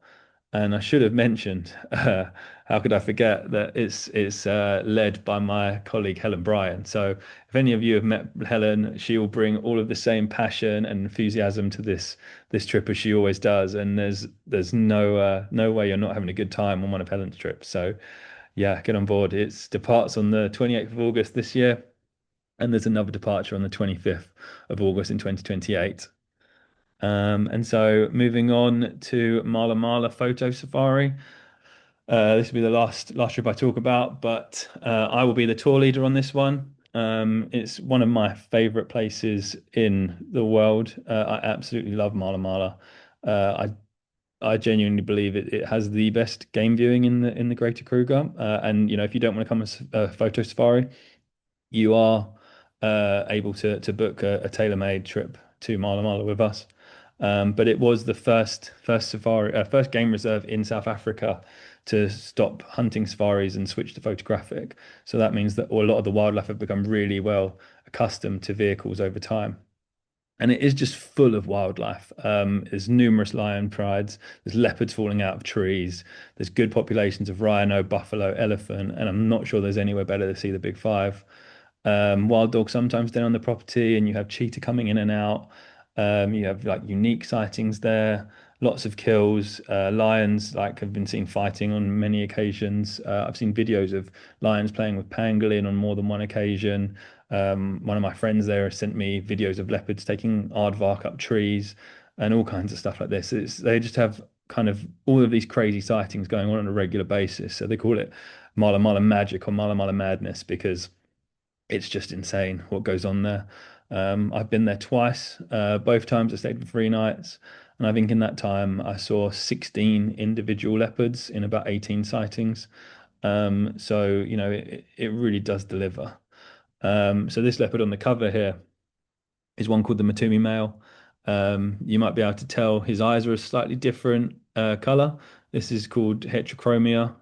And I should have mentioned, how could I forget that it's led by my colleague Helen Bryan. So if any of you have met Helen, she will bring all of the same passion and enthusiasm to this trip as she always does. And there's no way you're not having a good time on one of Helen's trips. So yeah, get on board. It departs on the 28th of August this year, and there's another departure on the 25th of August in 2028. And so moving on to Mala Mala Photo Safari. This will be the last trip I talk about, but I will be the tour leader on this one. It's one of my favorite places in the world. I absolutely love Mala Mala. I genuinely believe it has the best game viewing in the Greater Kruger. And if you don't want to come as a photo safari, you are able to book a tailor-made trip to Mala Mala with us. But it was the first safari, first game reserve in South Africa to stop hunting safaris and switch to photographic. So that means that a lot of the wildlife have become really well accustomed to vehicles over time. And it is just full of wildlife. There's numerous lion prides, there's leopards falling out of trees, there's good populations of rhino, buffalo, elephant, and I'm not sure there's anywhere better to see the big five. Wild dogs sometimes down on the property, and you have cheetah coming in and out. You have like unique sightings there, lots of kills. Lions like have been seen fighting on many occasions. I've seen videos of lions playing with pangolin on more than one occasion. One of my friends there has sent me videos of leopards taking aardvark up trees and all kinds of stuff like this. They just have kind of all of these crazy sightings going on a regular basis. So they call it Mala Mala Magic or Mala Mala Madness because it's just insane what goes on there. I've been there twice. Both times I stayed for 3 nights. And I think in that time I saw 16 individual leopards in about 18 sightings. So, it really does deliver. So this leopard on the cover here is one called the Matumi male. You might be able to tell his eyes are a slightly different color. This is called heterochromia,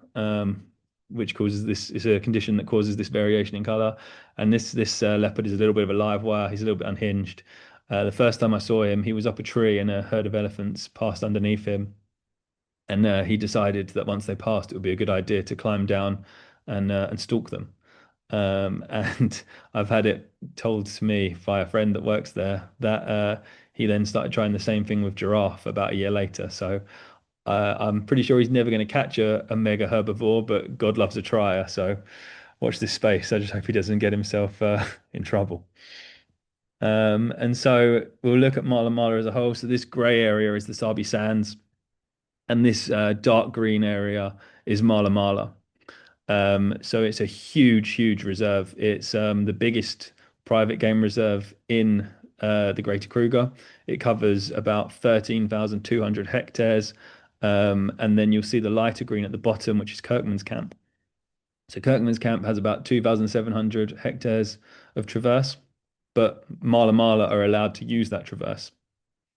which causes this is a condition that causes this variation in color. And this leopard is a little bit of a live wire. He's a little bit unhinged. The first time I saw him, he was up a tree and a herd of elephants passed underneath him. And he decided that once they passed, it would be a good idea to climb down and stalk them. And I've had it told to me by a friend that works there that he then started trying the same thing with giraffe about a year later. So I'm pretty sure he's never going to catch a mega herbivore, but God loves a trier. So watch this space. I just hope he doesn't get himself in trouble. And so we'll look at Mala Mala as a whole. So this grey area is the Sabi Sands, and this dark green area is Mala Mala. So it's a huge reserve. It's the biggest private game reserve in the Greater Kruger. It covers about 13,200 hectares. And then you'll see the lighter green at the bottom, which is Kirkman's Camp. So Kirkman's Camp has about 2,700 hectares of traverse, but Mala Mala are allowed to use that traverse.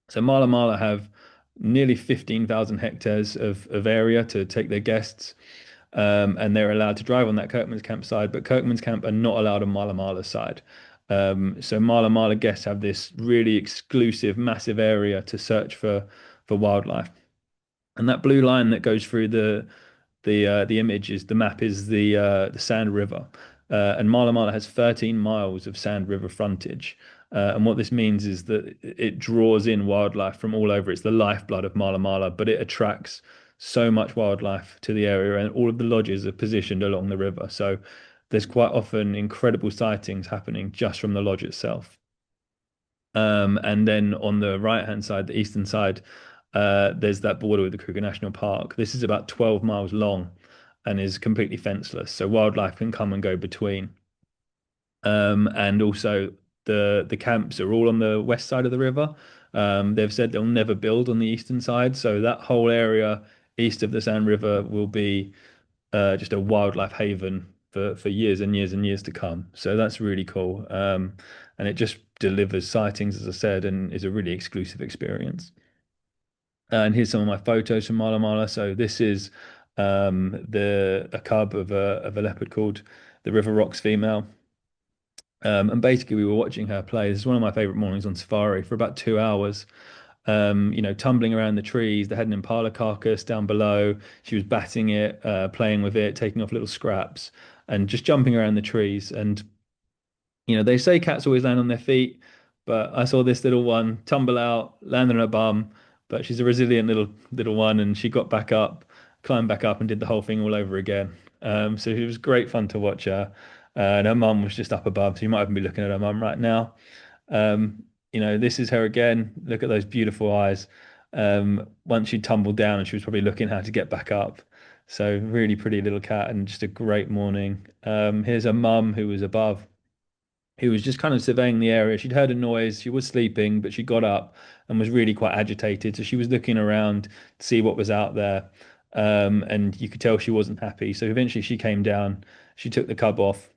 So Mala Mala have nearly 15,000 hectares of area to take their guests, and they're allowed to drive on that Kirkman's Camp side, but Kirkman's Camp are not allowed on Mala Mala side. So Mala Mala guests have this really exclusive, massive area to search for wildlife. And that blue line that goes through the image is the map is the Sand River, and Mala Mala has 13 miles of Sand River frontage. And what this means is that it draws in wildlife from all over. It's the lifeblood of Mala Mala, but it attracts so much wildlife to the area, and all of the lodges are positioned along the river. So there's quite often incredible sightings happening just from the lodge itself. And then on the right-hand side, the eastern side, there's that border with the Kruger National Park. This is about 12 miles long and is completely fenceless, so wildlife can come and go between. And also the camps are all on the west side of the river. They've said they'll never build on the eastern side, so that whole area east of the Sand River will be just a wildlife haven for years and years and years to come. So that's really cool. And it just delivers sightings, as I said, and is a really exclusive experience. And here's some of my photos from Mala Mala. So this is the a cub of a leopard called the River Rocks female. And basically, we were watching her play. This is one of my favorite mornings on safari for about 2 hours. Tumbling around the trees. They had an impala carcass down below. She was batting it, playing with it, taking off little scraps, and just jumping around the trees. And they say cats always land on their feet, but I saw this little one tumble out, land on her bum, but she's a resilient little one, and she got back up, climbed back up, and did the whole thing all over again. So it was great fun to watch her. And her mum was just up above, so you might even be looking at her mum right now. This is her again. Look at those beautiful eyes. Once she tumbled down, and she was probably looking how to get back up. So really pretty little cat, and just a great morning. Here's her mum who was above, who was just kind of surveying the area. She'd heard a noise. She was sleeping, but she got up and was really quite agitated. So she was looking around to see what was out there. And you could tell she wasn't happy. So eventually she came down, she took the cub off,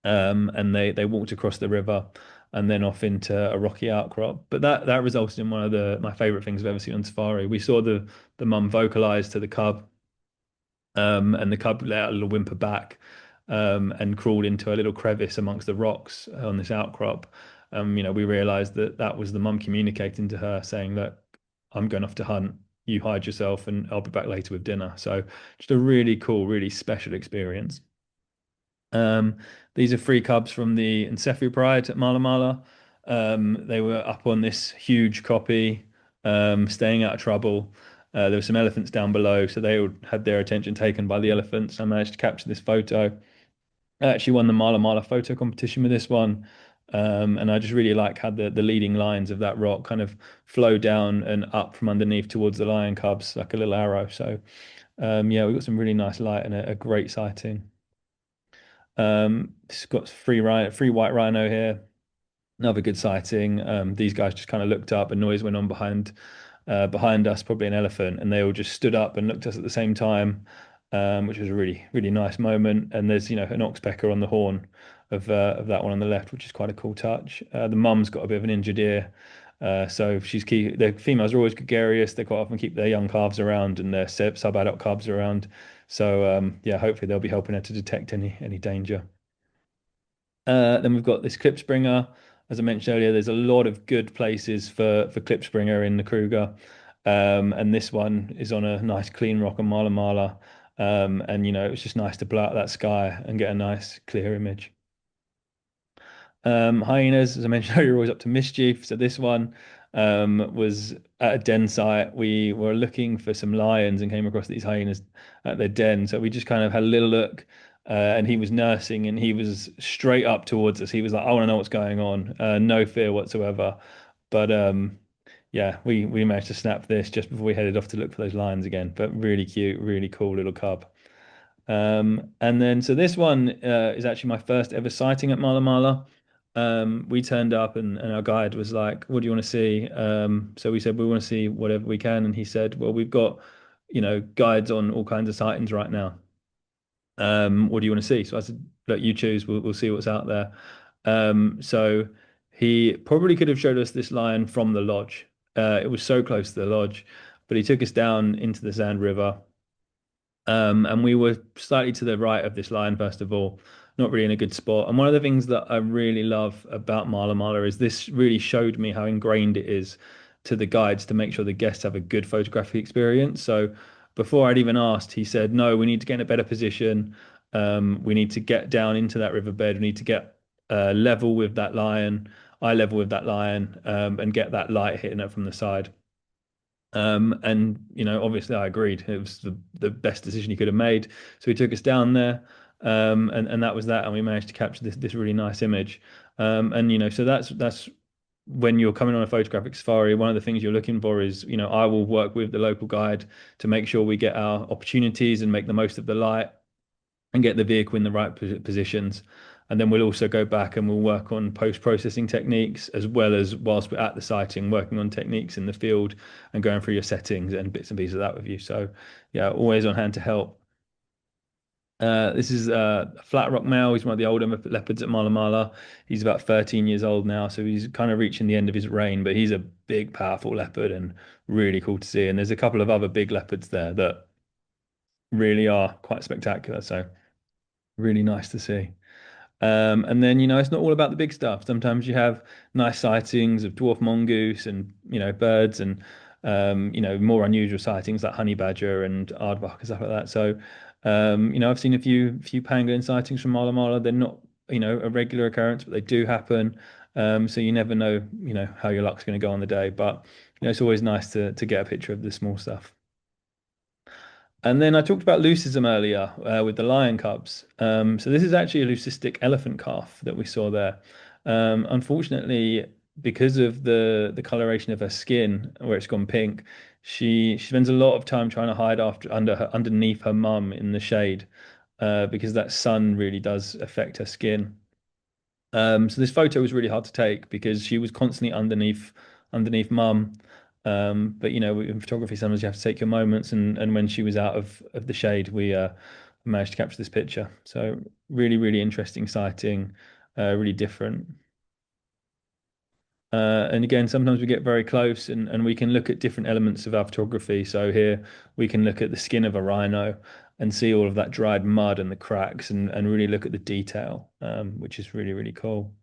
and they walked across the river and then off into a rocky outcrop. But that resulted in one of my favorite things I've ever seen on safari. We saw the mum vocalize to the cub, and the cub let out a little whimper back, and crawled into a little crevice amongst the rocks on this outcrop. We realized that was the mum communicating to her, saying that I'm going off to hunt. You hide yourself, and I'll be back later with dinner. So just a really cool, really special experience. Um, these are three cubs from the Nsephu Pride at Mala Mala. They were up on this huge copy, staying out of trouble. There were some elephants down below, so they all had their attention taken by the elephants. I managed to capture this photo. I actually won the Mala Mala photo competition with this one. And I just really like how the leading lines of that rock kind of flow down and up from underneath towards the lion cubs, like a little arrow. So, yeah, we got some really nice light and a great sighting. It's got free white rhino here. Another good sighting. These guys just kind of looked up, and noise went on behind us, probably an elephant, and they all just stood up and looked at us at the same time, which was a really nice moment. And there's an oxpecker on the horn of that one on the left, which is quite a cool touch. The mum's got a bit of an injured ear. So she's key. The females are always gregarious. They quite often keep their young calves around and their sub-adult cubs around. So yeah, hopefully they'll be helping her to detect any danger. Then we've got this Klipspringer. As I mentioned earlier, there's a lot of good places for Klipspringer in the Kruger. And this one is on a nice clean rock on Mala Mala. And it was just nice to blow out that sky and get a nice clear image. Hyenas, as I mentioned earlier, are always up to mischief. So this one was at a den site. We were looking for some lions and came across these hyenas at their den. So we just kind of had a little look, and he was nursing, and he was straight up towards us. He was like, "I want to know what's going on." No fear whatsoever. But yeah, we managed to snap this just before we headed off to look for those lions again. But really cute, really cool little cub. And then, so this one is actually my first ever sighting at Mala Mala. We turned up and our guide was like, "What do you want to see?" So we said, "We want to see whatever we can." And he said, "Well, we've got, guides on all kinds of sightings right now. What do you want to see?" So I said, "Look, you choose. We'll see what's out there." So he probably could have showed us this lion from the lodge. It was so close to the lodge, but he took us down into the Sand River. And we were slightly to the right of this line, first of all, not really in a good spot. And one of the things that I really love about Mala Mala is this really showed me how ingrained it is to the guides to make sure the guests have a good photographic experience. So before I'd even asked, he said, "No, we need to get in a better position. We need to get down into that riverbed. We need to get level with that lion, eye level with that lion, and get that light hitting it from the side." And obviously I agreed. It was the best decision he could have made. So he took us down there, and that was that. And we managed to capture this really nice image. And so that's when you're coming on a photographic safari. One of the things you're looking for is, I will work with the local guide to make sure we get our opportunities and make the most of the light and get the vehicle in the right positions. And then we'll also go back and we'll work on post-processing techniques as well as whilst we're at the sighting, working on techniques in the field and going through your settings and bits and pieces of that with you. So yeah, always on hand to help. This is a flat rock male. He's one of the older leopards at Mala Mala. He's about 13 years old now, so he's kind of reaching the end of his reign, but he's a big, powerful leopard and really cool to see. And there's a couple of other big leopards there that really are quite spectacular. So really nice to see. And then, it's not all about the big stuff. Sometimes you have nice sightings of dwarf mongoose and, birds and, more unusual sightings like honey badger and aardvark and stuff like that. So, I've seen a few pangolin sightings from Mala Mala. They're not, a regular occurrence, but they do happen. So you never know, how your luck's going to go on the day. But, it's always nice to get a picture of the small stuff. And then I talked about leucism earlier with the lion cubs. So this is actually a leucistic elephant calf that we saw there. Unfortunately, because of the coloration of her skin, where it's gone pink, she spends a lot of time trying to hide underneath her mum in the shade, because that sun really does affect her skin. So this photo was really hard to take because she was constantly underneath mum. But in photography, sometimes you have to take your moments, and when she was out of the shade, we managed to capture this picture. So really, really interesting sighting, really different. And again, sometimes we get very close and we can look at different elements of our photography. So here we can look at the skin of a rhino and see all of that dried mud and the cracks and really look at the detail, which is really, really cool.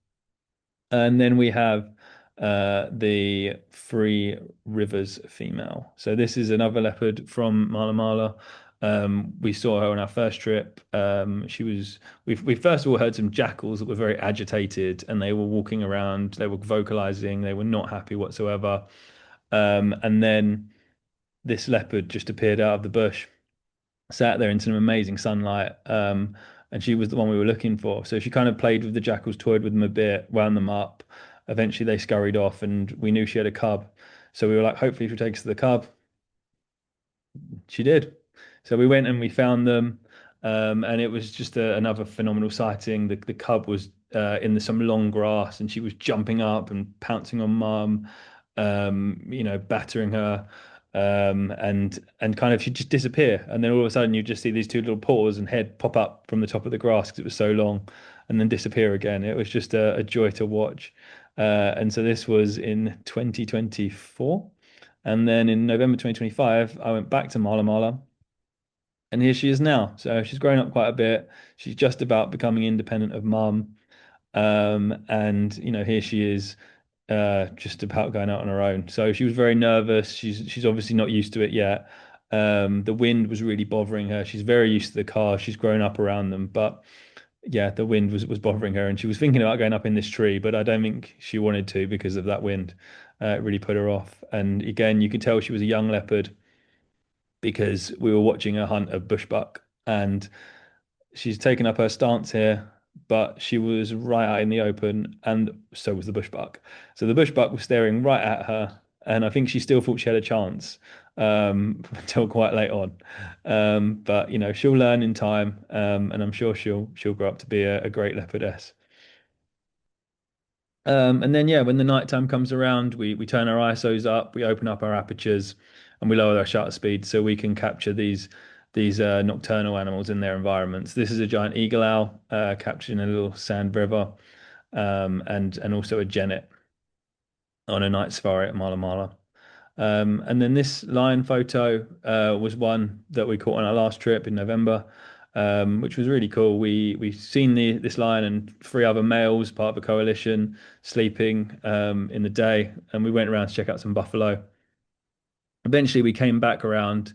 And then we have the Three Rivers female. So this is another leopard from Mala Mala. We saw her on our first trip. We first of all heard some jackals that were very agitated and they were walking around, they were vocalizing, they were not happy whatsoever. And then this leopard just appeared out of the bush, sat there in some amazing sunlight. And she was the one we were looking for. So she kind of played with the jackals, toyed with them a bit, wound them up. Eventually they scurried off and we knew she had a cub. So we were like, hopefully she'll take us to the cub. She did. So we went and we found them. And it was just another phenomenal sighting. The cub was in some long grass and she was jumping up and pouncing on mum, battering her. And kind of she'd just disappear. And then all of a sudden you just see these two little paws and head pop up from the top of the grass because it was so long and then disappear again. It was just a joy to watch. And so this was in 2024. And then in November 2025, I went back to Mala Mala and here she is now. So she's grown up quite a bit. She's just about becoming independent of mum. And here she is, just about going out on her own. So she was very nervous. She's obviously not used to it yet. The wind was really bothering her. She's very used to the car. She's grown up around them, but yeah, the wind was bothering her, and she was thinking about going up in this tree, but I don't think she wanted to because of that wind. It really put her off. And again, you could tell she was a young leopard because we were watching her hunt a bushbuck, and she's taken up her stance here, but she was right out in the open, and so was the bushbuck. So the bushbuck was staring right at her, and I think she still thought she had a chance until quite late on. But she'll learn in time, and I'm sure she'll grow up to be a great leopardess. And then yeah, when the nighttime comes around, we turn our ISOs up, we open up our apertures, and we lower our shutter speed so we can capture these nocturnal animals in their environments. This is a giant eagle owl captured in a little sand river, and also a genet on a night safari at Mala Mala. And then this lion photo was one that we caught on our last trip in November, which was really cool. We seen this lion and three other males, part of a coalition, sleeping in the day, and we went around to check out some buffalo. Eventually, we came back around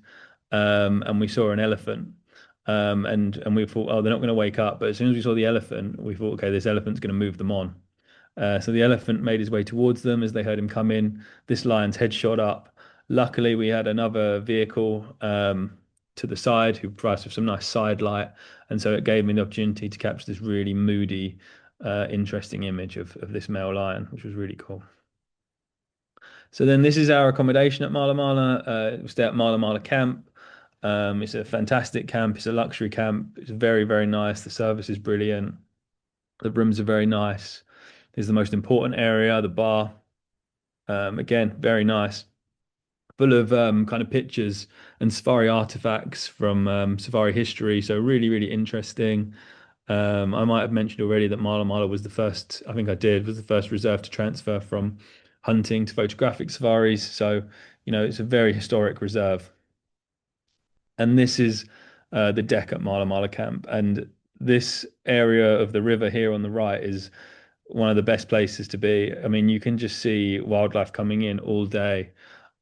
and we saw an elephant. And we thought, oh, they're not going to wake up. But as soon as we saw the elephant, we thought, okay, this elephant's going to move them on. So the elephant made his way towards them as they heard him come in. This lion's head shot up. Luckily, we had another vehicle to the side who provided us with some nice side light, and so it gave me the opportunity to capture this really moody, interesting image of this male lion, which was really cool. So then this is our accommodation at Mala Mala. We stay at Mala Mala Camp. It's a fantastic camp. It's a luxury camp. It's very, very nice. The service is brilliant. The rooms are very nice. There's the most important area, the bar. Again, very nice. Full of kind of pictures and safari artifacts from safari history. So really, really interesting. I might have mentioned already that Mala Mala was the first, I think I did, was the first reserve to transfer from hunting to photographic safaris. So, it's a very historic reserve. And this is the deck at Mala Mala Camp. And this area of the river here on the right is one of the best places to be. I mean, you can just see wildlife coming in all day.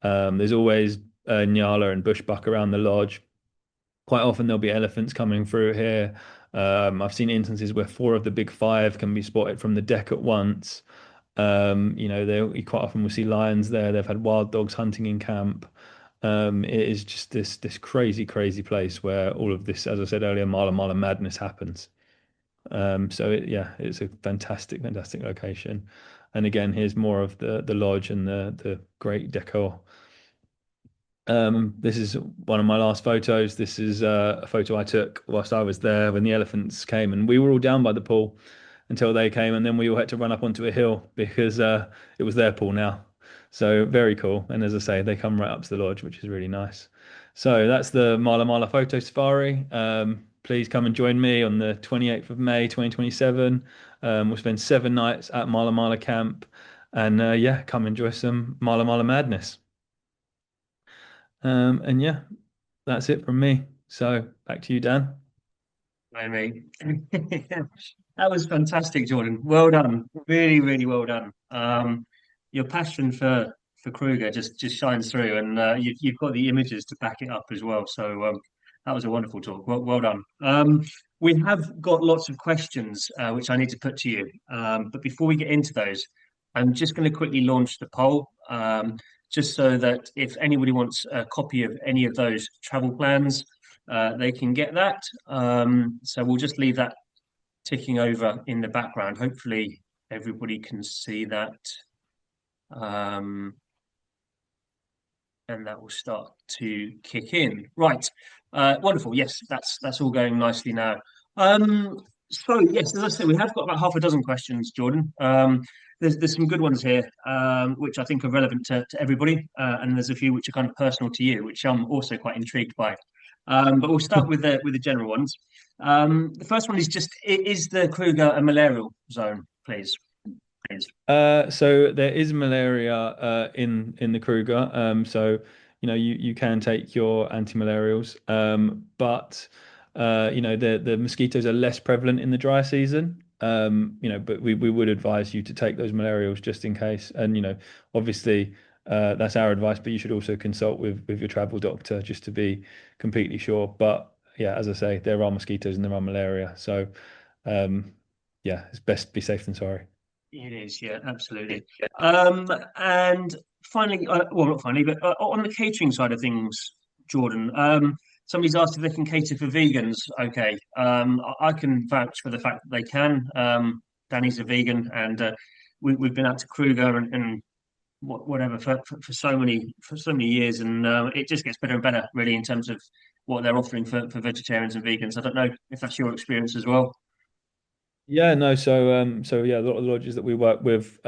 There's always nyala and bushbuck around the lodge. Quite often there'll be elephants coming through here. I've seen instances where four of the big five can be spotted from the deck at once. You quite often will see lions there. They've had wild dogs hunting in camp. It is just this crazy, crazy place where all of this, as I said earlier, Mala Mala madness happens. Yeah, it's a fantastic, fantastic location. And again, here's more of the lodge and the great decor. This is one of my last photos. This is a photo I took whilst I was there when the elephants came, and we were all down by the pool until they came, and then we all had to run up onto a hill because it was their pool now. So very cool. And as I say, they come right up to the lodge, which is really nice. So that's the Mala Mala Photo Safari. Please come and join me on the 28th of May, 2027. We'll spend 7 nights at Mala Mala Camp, and yeah, come enjoy some Mala Mala madness. And yeah, that's it from me. So back to you, Dan. I mean, that was fantastic, Jordan. Well done. Really, really well done. Your passion for Kruger just shines through, and you've got the images to back it up as well. So that was a wonderful talk. Well done. We have got lots of questions which I need to put to you. But before we get into those, I'm just going to quickly launch the poll, just so that if anybody wants a copy of any of those travel plans, they can get that. So we'll just leave that ticking over in the background. Hopefully, everybody can see that. Um, and that will start to kick in. Right. Wonderful. Yes, that's all going nicely now. So yes, as I said, we have got about half a dozen questions, Jordan. There's some good ones here, which I think are relevant to everybody, and there's a few which are kind of personal to you, which I'm also quite intrigued by. But we'll start with the general ones. The first one is just: is the Kruger a malarial zone, please? Please. So there is malaria in the Kruger. So you can take your anti-malarials, but the mosquitoes are less prevalent in the dry season. But we would advise you to take those malarials just in case. And obviously that's our advice, but you should also consult with your travel doctor just to be completely sure. But yeah, as I say, there are mosquitoes and there are malaria. So yeah, it's best to be safe than sorry. It is, yeah, absolutely. And finally, well, not finally, but on the catering side of things, Jordan, somebody's asked if they can cater for vegans. Okay, I can vouch for the fact that they can. Danny's a vegan, and we've been out to Kruger, and whatever for so many years, and it just gets better and better, really, in terms of what they're offering for vegetarians and vegans. I don't know if that's your experience as well. Yeah, no, so yeah, a lot of the lodges that we work with,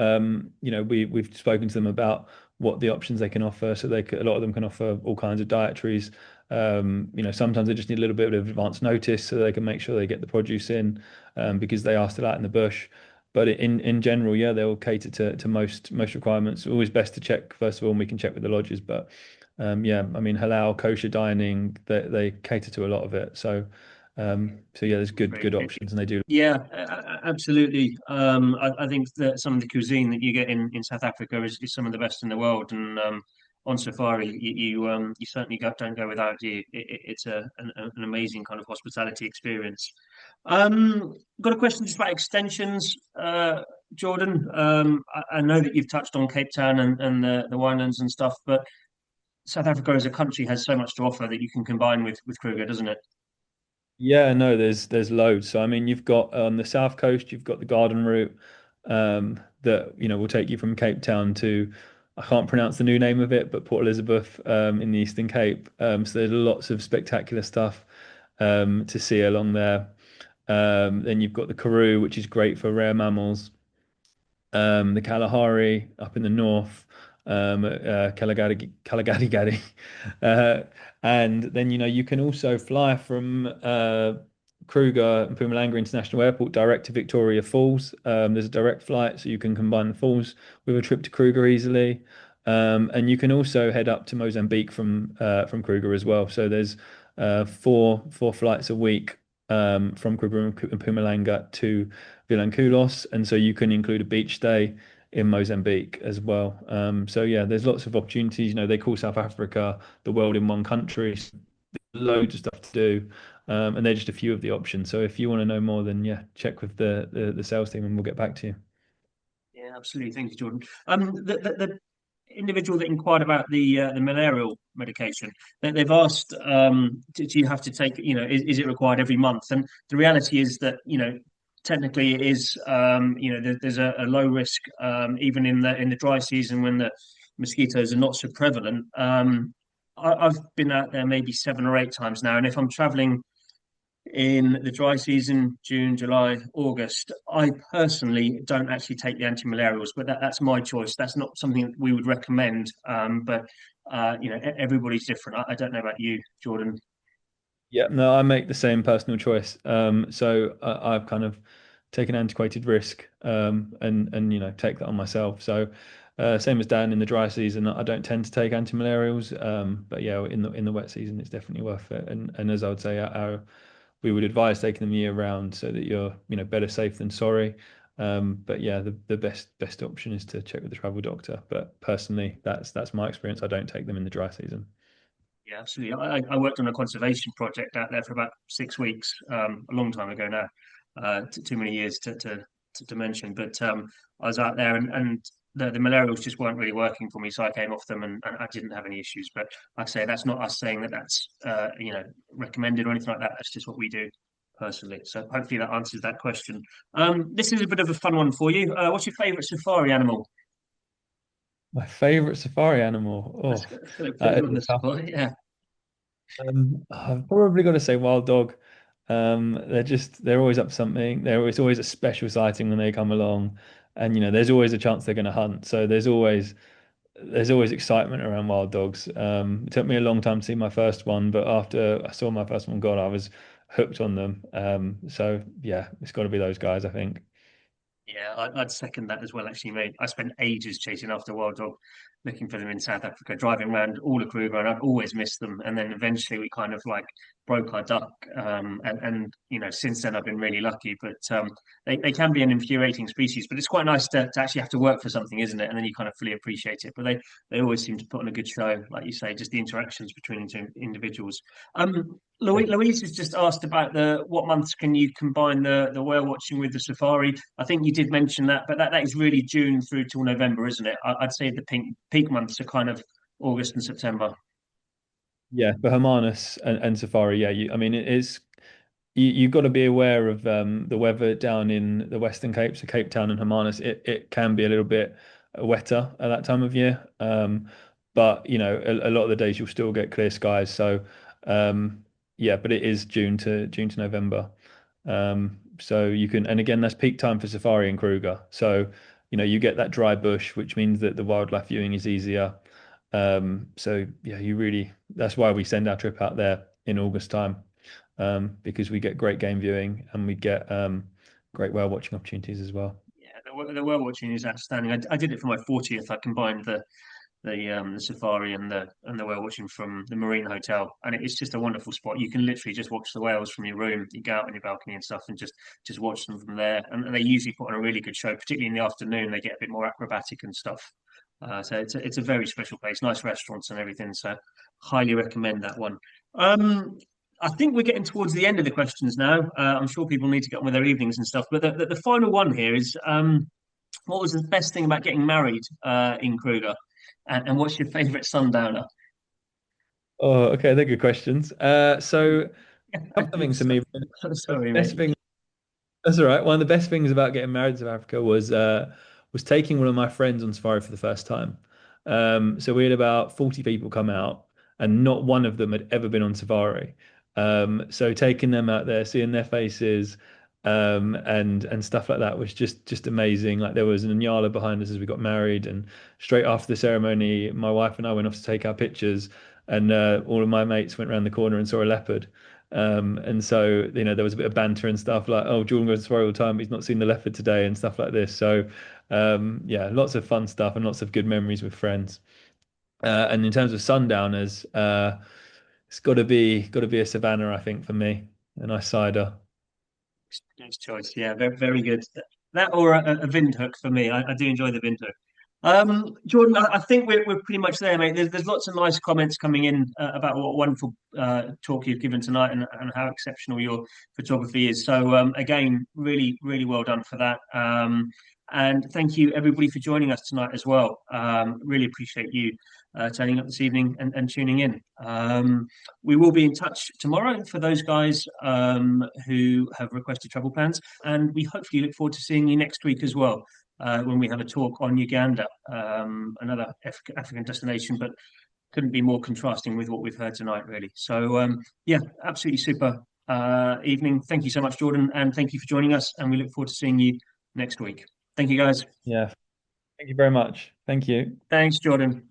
we've spoken to them about what the options they can offer. So a lot of them can offer all kinds of dietaries. Sometimes they just need a little bit of advance notice so they can make sure they get the produce in, because they are still out in the bush. But in general, yeah, they'll cater to most requirements. Always best to check first of all, and we can check with the lodges. But yeah, I mean halal, kosher dining, they cater to a lot of it. So yeah, there's good Great. options, and they do. Yeah, absolutely. I think that some of the cuisine that you get in South Africa is some of the best in the world. And on safari, you certainly don't go without. It's an amazing kind of hospitality experience. Got a question just about extensions, Jordan. I know that you've touched on Cape Town and the winelands and stuff, but South Africa as a country has so much to offer that you can combine with Kruger, doesn't it? Yeah, no, there's loads. So I mean, you've got on the south coast, you've got the garden route, that will take you from Cape Town to, I can't pronounce the new name of it, but Port Elizabeth, in the Eastern Cape. So there's lots of spectacular stuff to see along there. Then you've got the Karoo, which is great for rare mammals, the Kalahari up in the north, Kalagadagadi. Uh, and then, you can also fly from Kruger and Mpumalanga International Airport direct to Victoria Falls. There's a direct flight, so you can combine the falls with a trip to Kruger easily. And you can also head up to Mozambique from Kruger as well. So there's four flights a week from Kruger and Mpumalanga to Vilanculos, and so you can include a beach day in Mozambique as well. So yeah, there's lots of opportunities. They call South Africa the world in one country. So loads of stuff to do, and they're just a few of the options. So if you want to know more, then yeah, check with the sales team, and we'll get back to you. Yeah, absolutely. Thank you, Jordan. The individual that inquired about the malarial medication, they've asked, do you have to take, is it required every month? And the reality is that, technically it is, there's a low risk, even in the dry season when the mosquitoes are not so prevalent. I've been out there maybe 7 or 8 times now, and if I'm traveling in the dry season, June, July, August, I personally don't actually take the anti-malarials, but that's my choice. That's not something that we would recommend. But everybody's different. I don't know about you, Jordan. Yeah, no, I make the same personal choice. So I've kind of taken antiquated risk, and take that on myself. So same as Dan in the dry season, I don't tend to take anti-malarials. But yeah, in the wet season, it's definitely worth it. And as I would say, we would advise taking them year round so that you're better safe than sorry. But yeah, the best option is to check with the travel doctor. But personally, that's my experience. I don't take them in the dry season. Yeah, absolutely. I worked on a conservation project out there for about 6 weeks, a long time ago now, too many years to mention. But I was out there, and the malarials just weren't really working for me, so I came off them, and I didn't have any issues. But like I say, that's not us saying that that's recommended or anything like that. That's just what we do personally. So hopefully that answers that question. This is a bit of a fun one for you. What's your favourite safari animal? My favorite safari animal. Let's go put That you is on a the tough. spot. Yeah. I've probably got to say wild dog. They're always up to something. It's always a special sighting when they come along, and there's always a chance they're going to hunt. So there's always excitement around wild dogs. It took me a long time to see my first one, but after I saw my first one, God, I was hooked on them. So yeah, it's got to be those guys, I think. Yeah, I'd second that as well, actually, mate. I spent ages chasing after wild dog, looking for them in South Africa, driving around all of Kruger, and I'd always miss them. And then eventually we kind of like broke our duck. And since then I've been really lucky. But they can be an infuriating species, but it's quite nice to actually have to work for something, isn't it? And then you kind of fully appreciate it. But they always seem to put on a good show, like you say, just the interactions between individuals. Louise has just asked about the what months can you combine the whale watching with the safari. I think you did mention that, but that is really June through till November, isn't it? I'd say the peak months are kind of August and September. Yeah, for Hermanus and Safari, yeah, I mean, it is. You've got to be aware of the weather down in the Western Cape, so Cape Town and Hermanus. It can be a little bit wetter at that time of year. But a lot of the days you'll still get clear skies. So yeah, but it is June to November. So you can, and again, that's peak time for safari in Kruger. So you get that dry bush, which means that the wildlife viewing is easier. So yeah, that's why we send our trip out there in August time, because we get great game viewing and we get great whale watching opportunities as well. Yeah, the whale watching is outstanding. I did it for my 40th. I combined the safari and the whale watching from the Marine Hotel, and it's just a wonderful spot. You can literally just watch the whales from your room. You go out on your balcony and stuff, and just watch them from there. And they usually put on a really good show, particularly in the afternoon. They get a bit more acrobatic and stuff. So it's a very special place, nice restaurants and everything. So highly recommend that one. Um, I think we're getting towards the end of the questions now. I'm sure people need to get on with their evenings and stuff. But the final one here is, what was the best thing about getting married in Kruger? And what's your favourite sundowner? Oh, okay, they're good questions. So a couple of things for me. The Sorry, best mate. thing That's all right. One of the best things about getting married in South Africa was taking one of my friends on safari for the first time. So we had about 40 people come out, and not one of them had ever been on safari. So taking them out there, seeing their faces, and stuff like that was just amazing. Like there was an Nyala behind us as we got married, and straight after the ceremony, my wife and I went off to take our pictures, and all of my mates went around the corner and saw a leopard. And so, there was a bit of banter and stuff like, oh, Jordan goes to Safari all the time, but he's not seen the leopard today and stuff like this. So, yeah, lots of fun stuff and lots of good memories with friends. And in terms of sundowners, it's got to be a Savannah, I think, for me. A nice cider. Nice choice. Yeah, very, very good. That or a Windhoek for me. I do enjoy the Windhoek. Jordan, I think we're pretty much there, mate. There's lots of nice comments coming in about what wonderful talk you've given tonight and how exceptional your photography is. So again, really, really well done for that. And thank you everybody for joining us tonight as well. Really appreciate you turning up this evening and tuning in. We will be in touch tomorrow for those guys who have requested travel plans, and we hopefully look forward to seeing you next week as well when we have a talk on Uganda, another African destination, but couldn't be more contrasting with what we've heard tonight, really. So, yeah, absolutely super evening. Thank you so much, Jordan, and thank you for joining us. And we look forward to seeing you next week. Thank you, guys. Yeah. Thank you very much. Thank you. Thanks, Jordan.